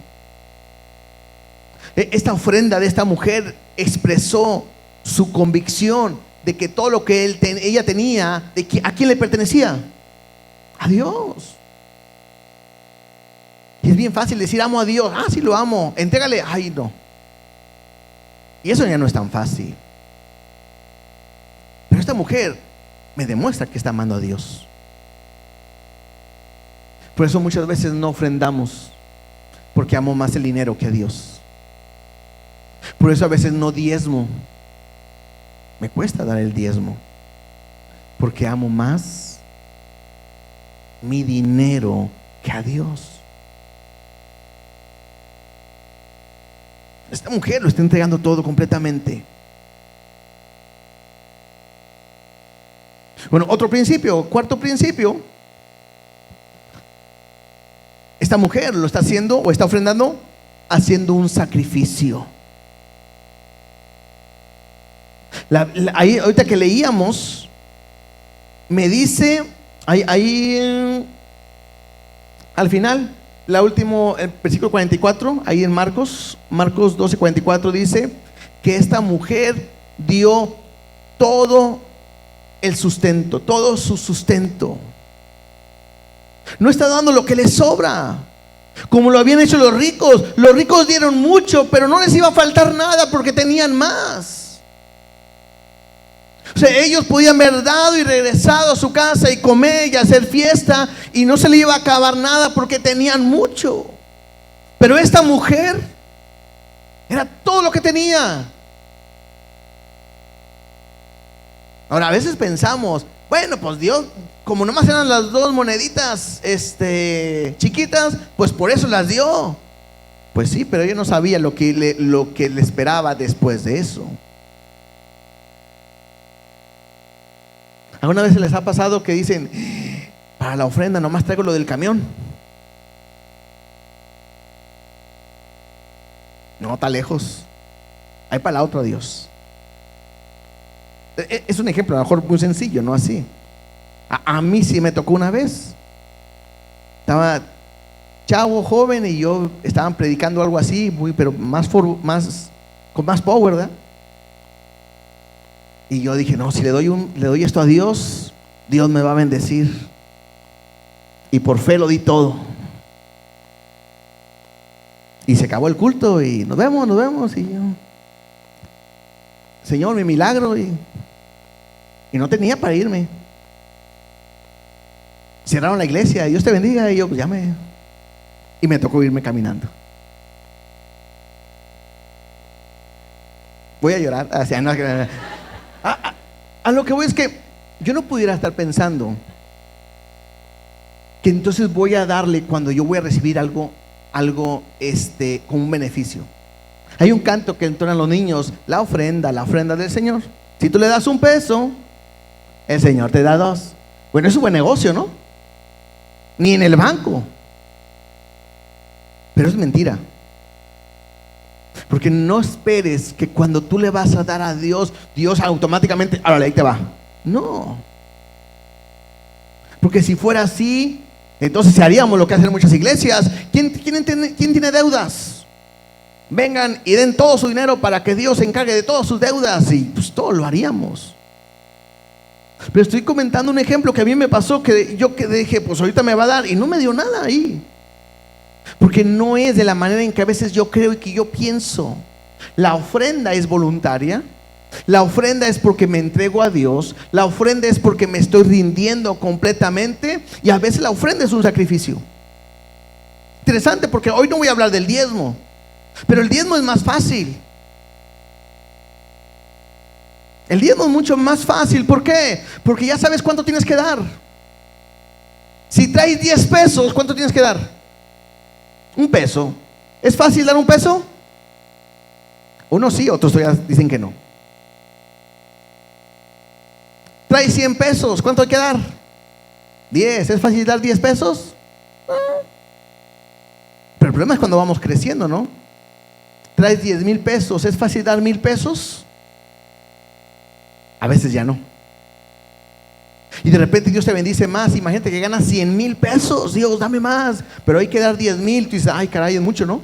Esta ofrenda de esta mujer expresó su convicción de que todo lo que ella tenía, ¿a quién le pertenecía? A Dios. Y Y es bien fácil decir amo a Dios. Ah, sí lo amo. Entrégale. Ay, no. Y eso ya no es tan fácil. Pero esta mujer me demuestra que está amando a Dios. Por eso muchas veces no ofrendamos, porque amo más el dinero que a Dios. Por eso a veces no diezmo. Me cuesta dar el diezmo, porque amo más mi dinero que a Dios. Esta mujer lo está entregando todo completamente. Bueno, otro principio, cuarto principio. Esta mujer lo está haciendo o está ofrendando haciendo un sacrificio. Ahí, ahorita que leíamos, me dice ahí al final, el versículo 44, ahí en Marcos 12:44 dice que esta mujer dio todo el sustento, todo su sustento. No está dando lo que les sobra, como lo habían hecho los ricos. Los ricos dieron mucho, pero no les iba a faltar nada porque tenían más. O sea, ellos podían haber dado y regresado a su casa y comer y hacer fiesta, y no se le iba a acabar nada porque tenían mucho. Pero esta mujer era todo lo que tenía. Ahora, a veces pensamos, bueno, pues Dios, como nomás eran las dos moneditas chiquitas, pues por eso las dio. Pues sí, pero ella no sabía lo que le esperaba después de eso. ¿Alguna vez les ha pasado que dicen, para la ofrenda nomás traigo lo del camión? No, está lejos. Hay para la otra, Dios. Es un ejemplo, a lo mejor muy sencillo, no así. A mí sí me tocó una vez. Estaba chavo, joven, y yo estaban predicando algo así, pero con más power, ¿verdad? Y yo dije, no, si le doy esto a Dios, Dios me va a bendecir. Y por fe lo di todo. Y se acabó el culto y nos vemos. Y yo, Señor, mi milagro. Y no tenía para irme. Cerraron la iglesia, Dios te bendiga. Y yo, pues y me tocó irme caminando. Voy a llorar. A lo que voy es que yo no pudiera estar pensando que entonces voy a darle cuando yo voy a recibir algo con un beneficio. Hay un canto que entonan los niños: la ofrenda del Señor. Si tú le das $1, el Señor te da 2. Bueno, es un buen negocio, ¿no? Ni en el banco. Pero es mentira. Porque no esperes que cuando tú le vas a dar a Dios, Dios automáticamente, ahora ahí te va. No. Porque si fuera así, entonces haríamos lo que hacen muchas iglesias. ¿Quién tiene deudas? Vengan y den todo su dinero para que Dios se encargue de todas sus deudas, y pues todo lo haríamos. Pero estoy comentando un ejemplo que a mí me pasó, que yo dije, pues ahorita me va a dar, y no me dio nada ahí. Porque no es de la manera en que a veces yo creo y que yo pienso. La ofrenda es voluntaria. La ofrenda es porque me entrego a Dios. La ofrenda es porque me estoy rindiendo completamente. Y a veces la ofrenda es un sacrificio. Interesante, porque hoy no voy a hablar del diezmo, pero el diezmo es más fácil. El diezmo es mucho más fácil. ¿Por qué? Porque ya sabes cuánto tienes que dar. Si traes $10, ¿cuánto tienes que dar? $1. ¿Es fácil dar $1? Unos sí, otros todavía dicen que no. Traes $100, ¿cuánto hay que dar? 10. ¿Es fácil dar $10? Pero el problema es cuando vamos creciendo, ¿no? Traes $10,000, ¿es fácil dar $1,000? A veces ya no. Y de repente Dios te bendice más. Imagínate que ganas $100,000. Dios, dame más. Pero hay que dar 10,000. Tú dices, ay, caray, es mucho, ¿no?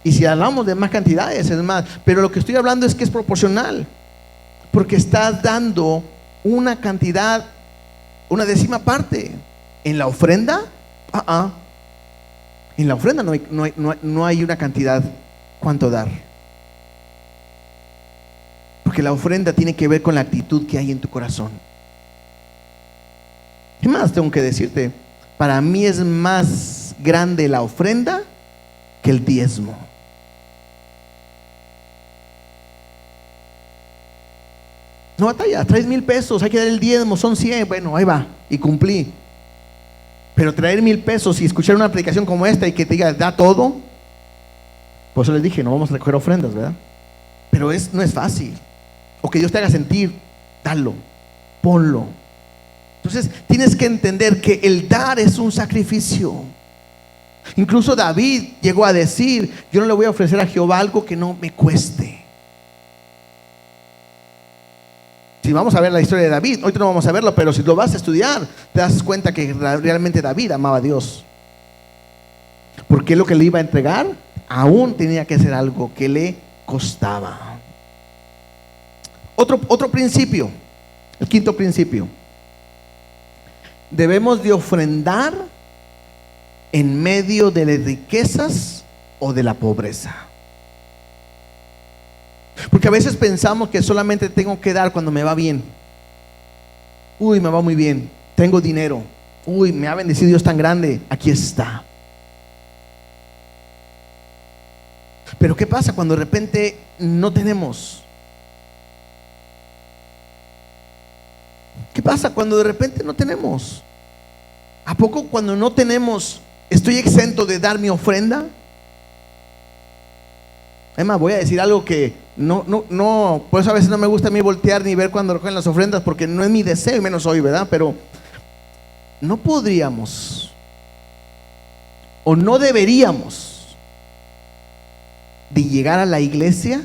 Y si hablamos de más cantidades, es más. Pero lo que estoy hablando es que es proporcional. Porque estás dando una cantidad, una décima parte. En la ofrenda, En la ofrenda no hay una cantidad cuánto dar. Porque la ofrenda tiene que ver con la actitud que hay en tu corazón. ¿Qué más tengo que decirte? Para mí es más grande la ofrenda que el diezmo. No batalla, traes 1,000 pesos, hay que dar el diezmo, son 100, bueno, ahí va, y cumplí. Pero traer 1,000 pesos y escuchar una predicación como esta y que te diga, da todo. Por eso les dije, no vamos a recoger ofrendas, ¿verdad? Pero no es fácil. O que Dios te haga sentir, dalo, ponlo. Entonces tienes que entender que el dar es un sacrificio. Incluso David llegó a decir, yo no le voy a ofrecer a Jehová algo que no me cueste. Si vamos a ver la historia de David, ahorita no vamos a verlo, pero si lo vas a estudiar, te das cuenta que realmente David amaba a Dios. Porque lo que le iba a entregar, aún tenía que ser algo que le costaba. Otro principio, el quinto principio. Debemos de ofrendar en medio de las riquezas o de la pobreza. Porque a veces pensamos que solamente tengo que dar cuando me va bien. Uy, me va muy bien, tengo dinero. Uy, me ha bendecido Dios tan grande, aquí está. Pero ¿qué pasa cuando de repente no tenemos? ¿Qué pasa cuando de repente no tenemos? ¿A poco cuando no tenemos estoy exento de dar mi ofrenda? Además, voy a decir algo que no, por eso a veces no me gusta a mí voltear ni ver cuando recogen las ofrendas, porque no es mi deseo, y menos hoy, ¿verdad? Pero no podríamos o no deberíamos de llegar a la iglesia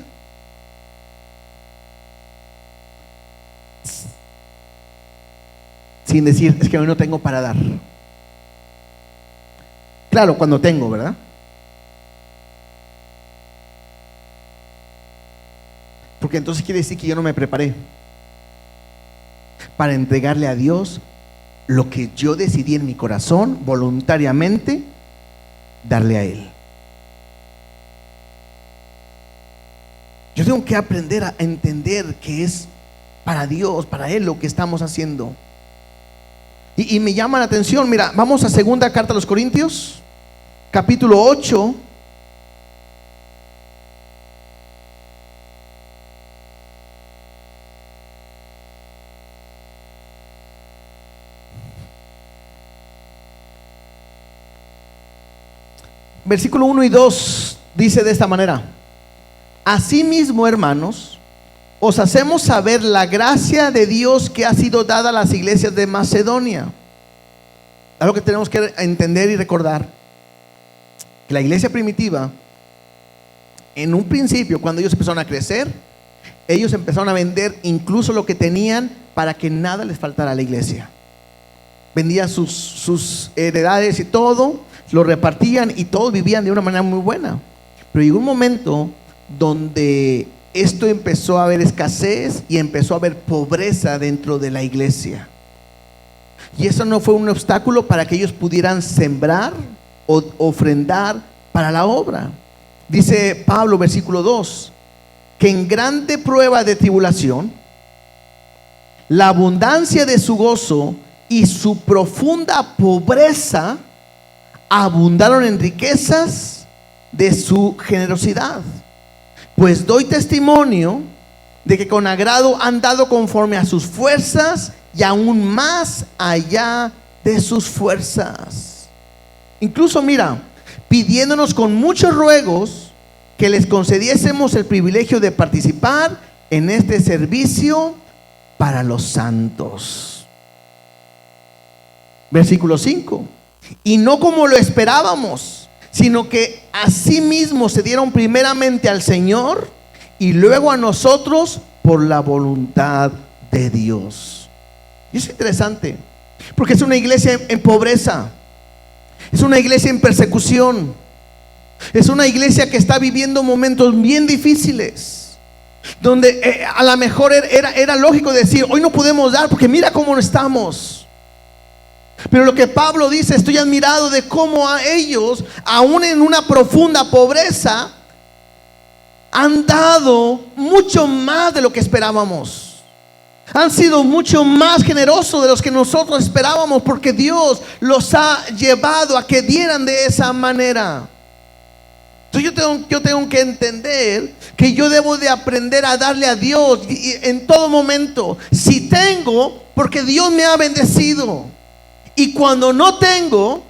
sin decir, es que hoy no tengo para dar. Claro, cuando tengo, ¿verdad? Porque entonces quiere decir que yo no me preparé para entregarle a Dios lo que yo decidí en mi corazón voluntariamente darle a Él. Yo tengo que aprender a entender que es para Dios, para Él lo que estamos haciendo. Y me llama la atención, mira, vamos a segunda carta a los Corintios, capítulo 8. Versículo 1 y 2 dice de esta manera: asimismo, hermanos, os hacemos saber la gracia de Dios que ha sido dada a las iglesias de Macedonia. Algo que tenemos que entender y recordar, que la iglesia primitiva, en un principio, cuando ellos empezaron a crecer, ellos empezaron a vender incluso lo que tenían para que nada les faltara a la iglesia. Vendían sus heredades y todo, lo repartían y todos vivían de una manera muy buena. Pero llegó un momento donde esto empezó a haber escasez y empezó a haber pobreza dentro de la iglesia. Y eso no fue un obstáculo para que ellos pudieran sembrar o ofrendar para la obra. Dice Pablo, versículo 2, que en grande prueba de tribulación, la abundancia de su gozo y su profunda pobreza abundaron en riquezas de su generosidad. Pues doy testimonio de que con agrado han dado conforme a sus fuerzas y aún más allá de sus fuerzas. Incluso mira, pidiéndonos con muchos ruegos que les concediésemos el privilegio de participar en este servicio para los santos. Versículo 5. Y no como lo esperábamos, sino que asimismo se dieron primeramente al Señor y luego a nosotros por la voluntad de Dios. Y es interesante, porque es una iglesia en pobreza, es una iglesia en persecución, es una iglesia que está viviendo momentos bien difíciles, donde a lo mejor era lógico decir, hoy no podemos dar porque mira cómo estamos. Pero lo que Pablo dice, estoy admirado de cómo a ellos, aún en una profunda pobreza, han dado mucho más de lo que esperábamos. Han sido mucho más generosos de los que nosotros esperábamos, porque Dios los ha llevado a que dieran de esa manera. Entonces yo tengo que entender que yo debo de aprender a darle a Dios en todo momento. Si tengo, porque Dios me ha bendecido. Y cuando no tengo,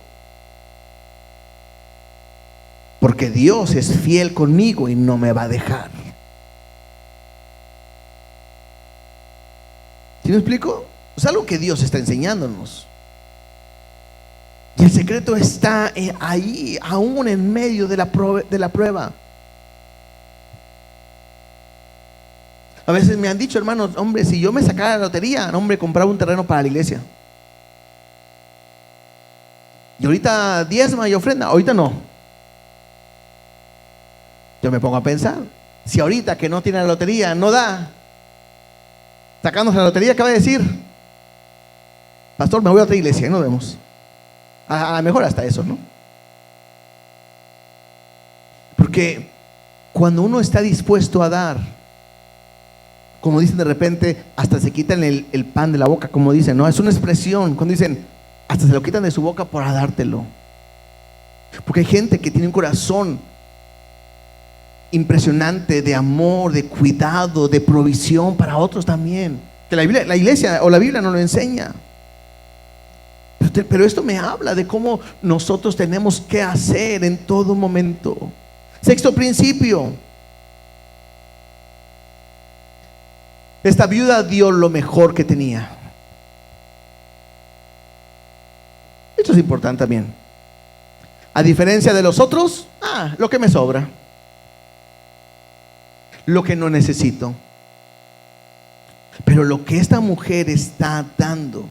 porque Dios es fiel conmigo y no me va a dejar. ¿Sí me explico? Es algo que Dios está enseñándonos. Y el secreto está ahí, aún en medio de la prueba. A veces me han dicho, hermanos, hombre, si yo me sacara la lotería, hombre, compraba un terreno para la iglesia. Y ahorita diezma y ofrenda, ahorita no. Yo me pongo a pensar, si ahorita que no tiene la lotería, no da, sacándose la lotería, ¿qué va a decir? Pastor, me voy a otra iglesia y nos vemos. A lo mejor hasta eso, ¿no? Porque cuando uno está dispuesto a dar, como dicen de repente, hasta se quitan el pan de la boca, como dicen, ¿no? Es una expresión, cuando dicen, hasta se lo quitan de su boca para dártelo. Porque hay gente que tiene un corazón impresionante de amor, de cuidado, de provisión para otros también, que la iglesia o la Biblia no lo enseña. Pero esto me habla de cómo nosotros tenemos que hacer en todo momento. Sexto principio: esta viuda dio lo mejor que tenía. Esto es importante también. A diferencia de los otros, lo que me sobra, lo que no necesito. Pero lo que esta mujer está dando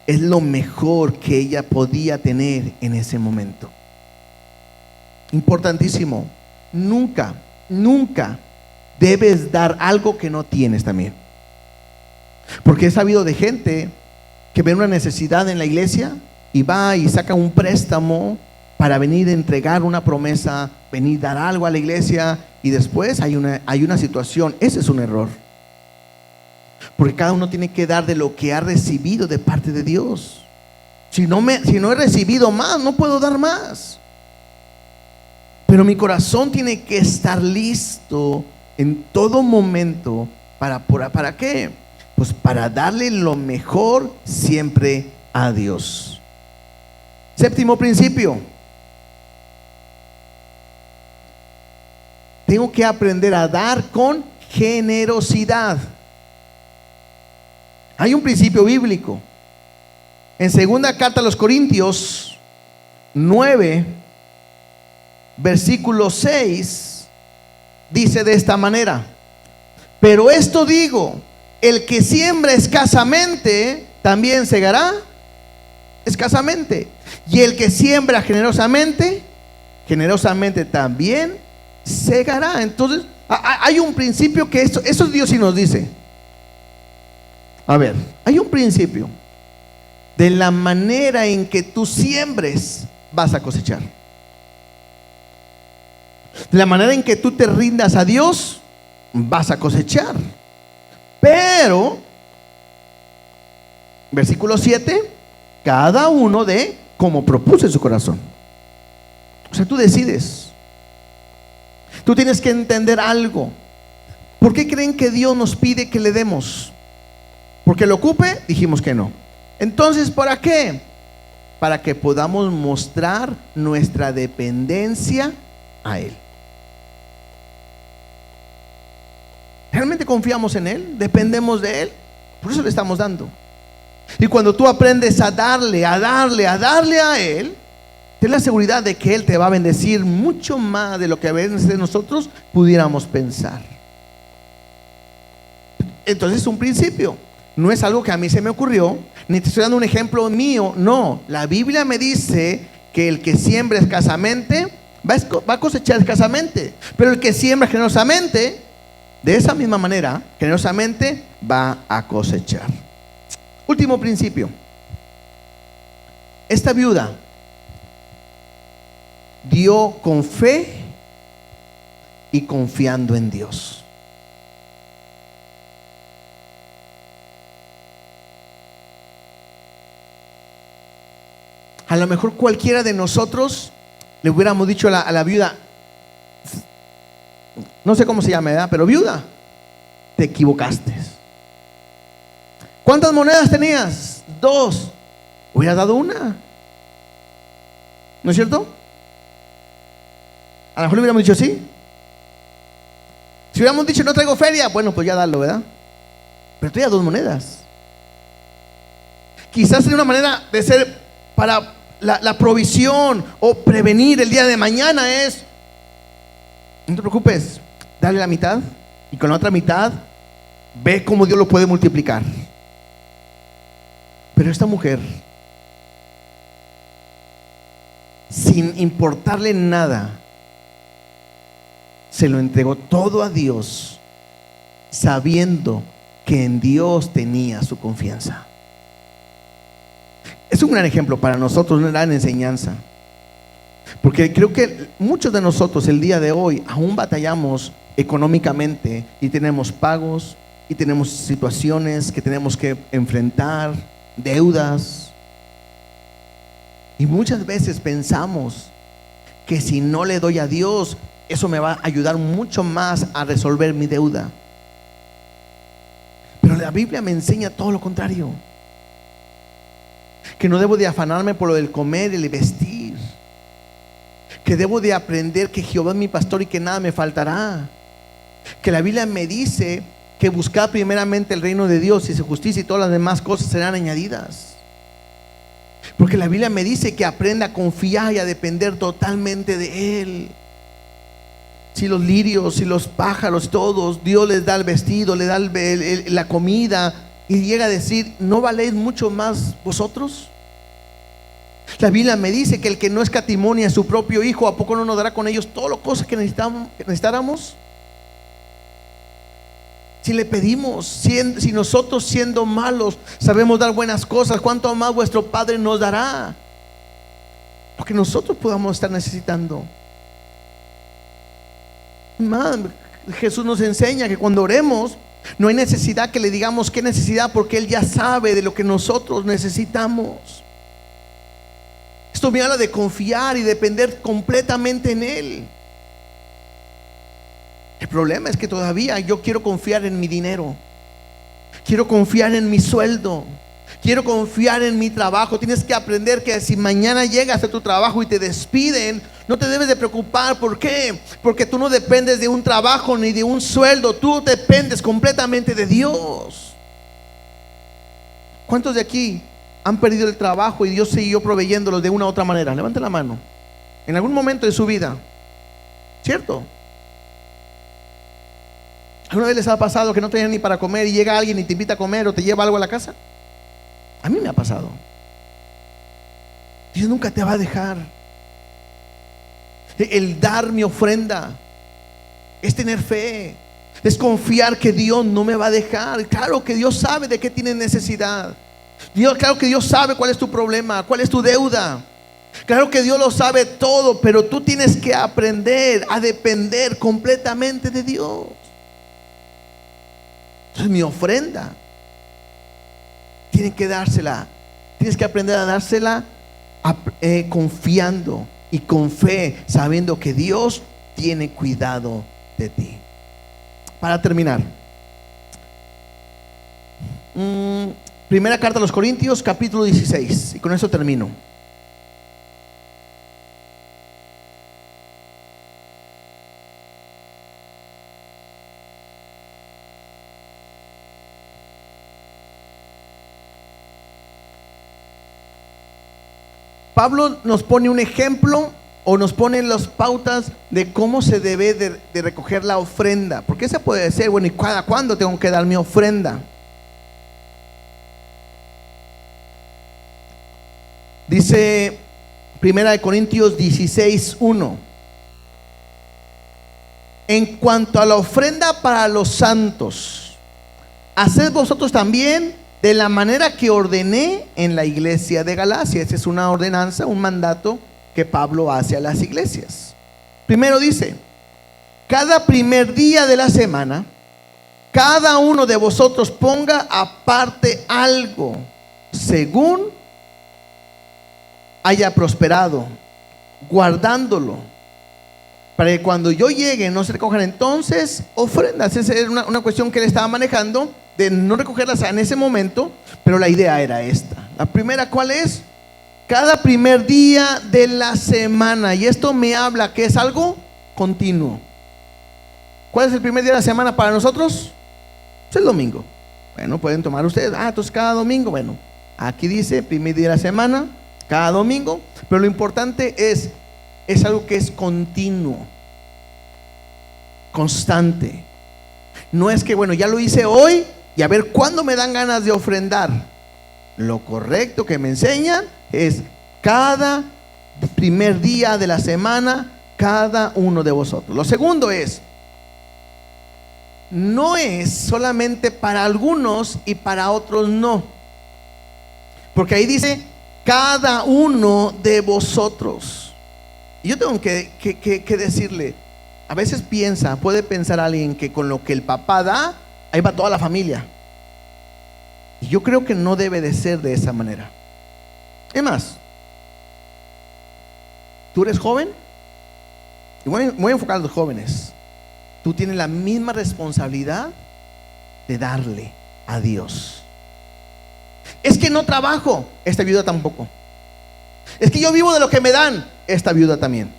es lo mejor que ella podía tener en ese momento. Importantísimo. Nunca debes dar algo que no tienes también. Porque he sabido de gente que ve una necesidad en la iglesia y va y saca un préstamo para venir a entregar una promesa, venir a dar algo a la iglesia, y después hay una situación. Ese es un error. Porque cada uno tiene que dar de lo que ha recibido de parte de Dios. Si no he recibido más, no puedo dar más. Pero mi corazón tiene que estar listo en todo momento. ¿Para qué? Pues para darle lo mejor siempre a Dios. Séptimo principio: tengo que aprender a dar con generosidad. Hay un principio bíblico. En segunda carta a los Corintios 9, versículo 6, dice de esta manera: pero esto digo, el que siembra escasamente, también segará escasamente. Y el que siembra generosamente, generosamente también segará. Entonces, hay un principio que eso Dios sí nos dice. A ver, hay un principio: de la manera en que tú siembres, vas a cosechar. De la manera en que tú te rindas a Dios, vas a cosechar. Pero, versículo 7, cada uno de como propuso en su corazón. O sea, tú decides. Tú tienes que entender algo. ¿Por qué creen que Dios nos pide que le demos? ¿Porque lo ocupe? Dijimos que no. Entonces, ¿para qué? Para que podamos mostrar nuestra dependencia a Él. ¿Realmente confiamos en Él? ¿Dependemos de Él? Por eso le estamos dando. Y cuando tú aprendes a darle a Él, ten la seguridad de que Él te va a bendecir mucho más de lo que a veces nosotros pudiéramos pensar. Entonces es un principio. No es algo que a mí se me ocurrió, ni te estoy dando un ejemplo mío. No, la Biblia me dice que el que siembra escasamente va a cosechar escasamente. Pero el que siembra generosamente, de esa misma manera, generosamente va a cosechar. Último principio: esta viuda dio con fe y confiando en Dios. A lo mejor cualquiera de nosotros le hubiéramos dicho a la viuda, no sé cómo se llama, ¿verdad? Pero viuda, te equivocaste. ¿Cuántas monedas tenías? 2. Hubiera dado una. ¿No es cierto? A lo mejor le hubiéramos dicho sí. Si hubiéramos dicho no traigo feria, bueno, pues ya dalo, ¿verdad? Pero traía 2 monedas. Quizás sería una manera de ser para la provisión o prevenir el día de mañana es, no te preocupes, dale la mitad y con la otra mitad ve cómo Dios lo puede multiplicar. Pero esta mujer, sin importarle nada, se lo entregó todo a Dios, sabiendo que en Dios tenía su confianza. Es un gran ejemplo para nosotros, una gran enseñanza. Porque creo que muchos de nosotros el día de hoy aún batallamos económicamente y tenemos pagos y tenemos situaciones que tenemos que enfrentar, deudas. Y muchas veces pensamos que si no le doy a Dios, eso me va a ayudar mucho más a resolver mi deuda. Pero la Biblia me enseña todo lo contrario. Que no debo de afanarme por lo del comer y el vestir. Que debo de aprender que Jehová es mi pastor y que nada me faltará. Que la Biblia me dice que buscar primeramente el reino de Dios y su justicia y todas las demás cosas serán añadidas. Porque la Biblia me dice que aprenda a confiar y a depender totalmente de Él. Si los lirios, si los pájaros, todos, Dios les da el vestido, les da la comida, y llega a decir, ¿no valéis mucho más vosotros? La Biblia me dice que el que no escatimó a su propio hijo, ¿a poco no nos dará con ellos todas las cosas que necesitáramos? Si le pedimos, si nosotros siendo malos sabemos dar buenas cosas, ¿cuánto más vuestro Padre nos dará lo que nosotros podamos estar necesitando? Jesús nos enseña que cuando oremos no hay necesidad que le digamos qué necesidad, porque Él ya sabe de lo que nosotros necesitamos. Esto me habla de confiar y depender completamente en Él. El problema es que todavía yo quiero confiar en mi dinero, quiero confiar en mi sueldo, quiero confiar en mi trabajo. Tienes que aprender que si mañana llegas a tu trabajo y te despiden, no te debes de preocupar. ¿Por qué? Porque tú no dependes de un trabajo ni de un sueldo. Tú dependes completamente de Dios. ¿Cuántos de aquí han perdido el trabajo y Dios siguió proveyéndolos de una u otra manera? Levante la mano. En algún momento de su vida, ¿cierto? ¿Alguna vez les ha pasado que no tenían ni para comer y llega alguien y te invita a comer o te lleva algo a la casa? A mí me ha pasado. Dios nunca te va a dejar. El dar mi ofrenda es tener fe, es confiar que Dios no me va a dejar. Claro que Dios sabe de qué tienes necesidad. Claro que Dios sabe cuál es tu problema, cuál es tu deuda. Claro que Dios lo sabe todo, pero tú tienes que aprender a depender completamente de Dios. Entonces mi ofrenda tienes que aprender a dársela confiando y con fe, sabiendo que Dios tiene cuidado de ti. Para terminar, primera carta a los Corintios, capítulo 16, y con eso termino. Pablo nos pone un ejemplo o nos pone las pautas de cómo se debe de recoger la ofrenda. Porque esa puede ser, bueno, ¿y cada cuándo tengo que dar mi ofrenda? Dice 1 Corintios 16:1: en cuanto a la ofrenda para los santos, haced vosotros también de la manera que ordené en la iglesia de Galacia. Esa es una ordenanza, un mandato que Pablo hace a las iglesias. Primero dice: cada primer día de la semana, cada uno de vosotros ponga aparte algo según haya prosperado, guardándolo, para que cuando yo llegue no se recojan entonces ofrendas. Esa es una cuestión que él estaba manejando, de no recogerlas en ese momento, pero la idea era esta. La primera, ¿cuál es? Cada primer día de la semana. Y esto me habla que es algo continuo. ¿Cuál es el primer día de la semana para nosotros? Es el domingo. Bueno, pueden tomar ustedes, entonces cada domingo. Bueno, aquí dice primer día de la semana, cada domingo. Pero lo importante es algo que es continuo, constante. No es que, bueno, ya lo hice hoy y a ver cuándo me dan ganas de ofrendar. Lo correcto que me enseñan es cada primer día de la semana, cada uno de vosotros. Lo segundo es, no es solamente para algunos y para otros no, porque ahí dice cada uno de vosotros. Y yo tengo que decirle, a veces puede pensar alguien que con lo que el papá da, ahí va toda la familia. Y yo creo que no debe de ser de esa manera. Es más, tú eres joven, y voy a enfocar a los jóvenes. Tú tienes la misma responsabilidad de darle a Dios. Es que no trabajo, esta viuda tampoco. Es que yo vivo de lo que me dan, esta viuda también.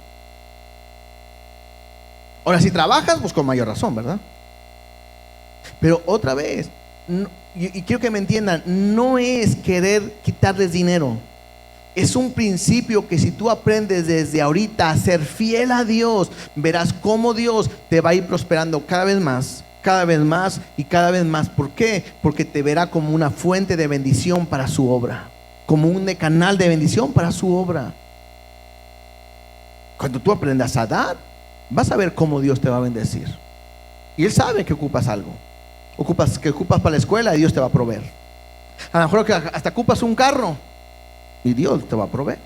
Ahora, si trabajas, pues con mayor razón, ¿verdad? Pero otra vez, y quiero que me entiendan, no es querer quitarles dinero. Es un principio que si tú aprendes desde ahorita a ser fiel a Dios, verás cómo Dios te va a ir prosperando cada vez más y cada vez más. ¿Por qué? Porque te verá como una fuente de bendición para su obra, como un canal de bendición para su obra. Cuando tú aprendas a dar, vas a ver cómo Dios te va a bendecir. Y Él sabe que ocupas algo. Que ocupas para la escuela y Dios te va a proveer. A lo mejor que hasta ocupas un carro y Dios te va a proveer.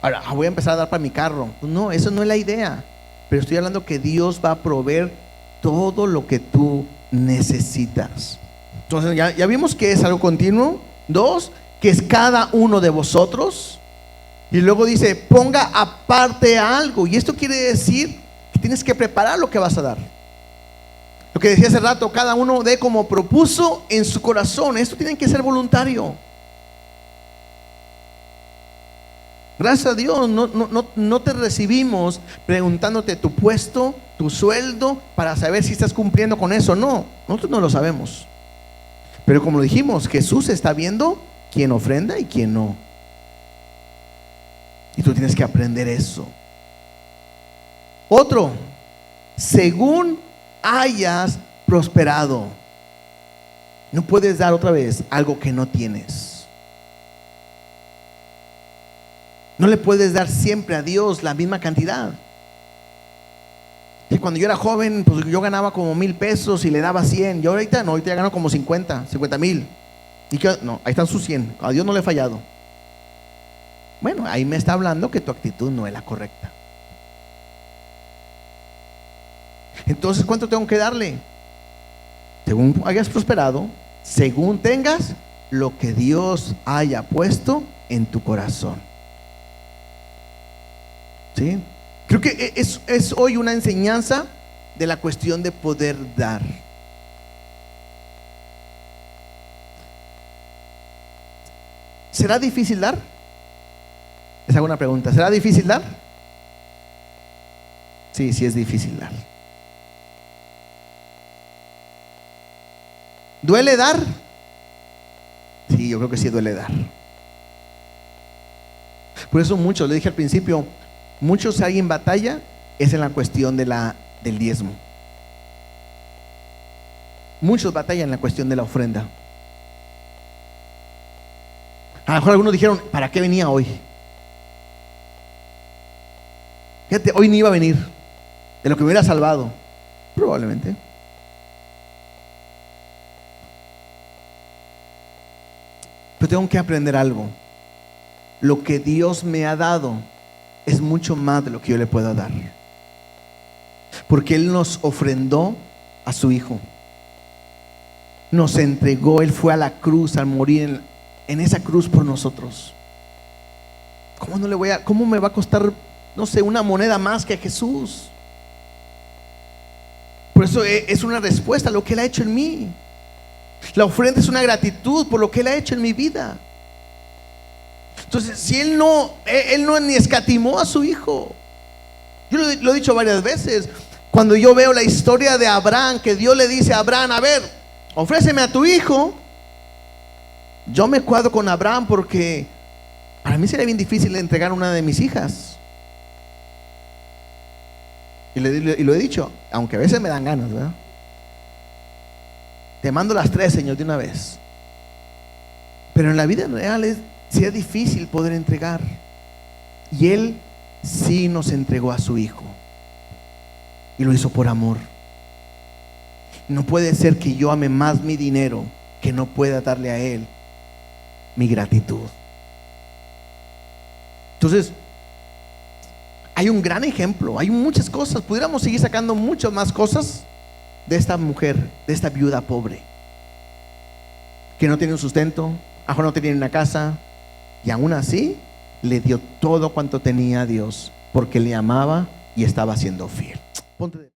Ahora, voy a empezar a dar para mi carro. No, eso no es la idea. Pero estoy hablando que Dios va a proveer todo lo que tú necesitas. Entonces ya vimos que es algo continuo. 2, que es cada uno de vosotros. Y luego dice, ponga aparte algo. Y esto quiere decir que tienes que preparar lo que vas a dar. Lo que decía hace rato, cada uno dé como propuso en su corazón. Esto tiene que ser voluntario. Gracias a Dios no te recibimos preguntándote tu puesto, tu sueldo, para saber si estás cumpliendo con eso. No, nosotros no lo sabemos. Pero como lo dijimos, Jesús está viendo quién ofrenda y quién no. Y tú tienes que aprender eso. Otro, según hayas prosperado. No puedes dar otra vez algo que no tienes. No le puedes dar siempre a Dios la misma cantidad. Y cuando yo era joven, pues yo ganaba como 1,000 pesos y le daba 100. Yo ahorita no, ahorita ya gano como 50,000. Y no, ahí están sus 100. A Dios no le he fallado. Bueno, ahí me está hablando que tu actitud no es la correcta. Entonces, ¿cuánto tengo que darle? Según hayas prosperado, según tengas lo que Dios haya puesto en tu corazón. ¿Sí? Creo que es hoy una enseñanza de la cuestión de poder dar. ¿Será difícil dar? Les hago una pregunta. ¿Será difícil dar? Sí, sí es difícil dar. ¿Duele dar? Sí, yo creo que sí duele dar. Por eso muchos, le dije al principio, muchos hay en batalla, es en la cuestión del diezmo. Muchos batallan en la cuestión de la ofrenda. A lo mejor algunos dijeron, ¿para qué venía hoy? Fíjate, hoy no iba a venir. De lo que me hubiera salvado. Probablemente. tengo que aprender algo. Lo que Dios me ha dado es mucho más de lo que yo le puedo dar. Porque Él nos ofrendó a su Hijo. Nos entregó, Él fue a la cruz al morir en esa cruz por nosotros. ¿Cómo me va a costar, no sé, una moneda más que a Jesús? Por eso es una respuesta a lo que Él ha hecho en mí. La ofrenda es una gratitud por lo que Él ha hecho en mi vida. Entonces, si Él no ni escatimó a su Hijo. Yo lo he dicho varias veces. Cuando yo veo la historia de Abraham, que Dios le dice a Abraham: a ver, ofréceme a tu hijo. Yo me cuadro con Abraham porque para mí sería bien difícil entregar una de mis hijas. Y lo he dicho, aunque a veces me dan ganas, ¿verdad? Te mando las 3, Señor, de una vez. Pero en la vida real sí es difícil poder entregar. Y Él sí nos entregó a su Hijo. Y lo hizo por amor. No puede ser que yo ame más mi dinero que no pueda darle a Él mi gratitud. Entonces, hay un gran ejemplo, hay muchas cosas. Pudiéramos seguir sacando muchas más cosas de esta mujer, de esta viuda pobre, que no tiene un sustento, aún no tenía una casa, y aún así le dio todo cuanto tenía a Dios, porque le amaba y estaba siendo fiel. Ponte de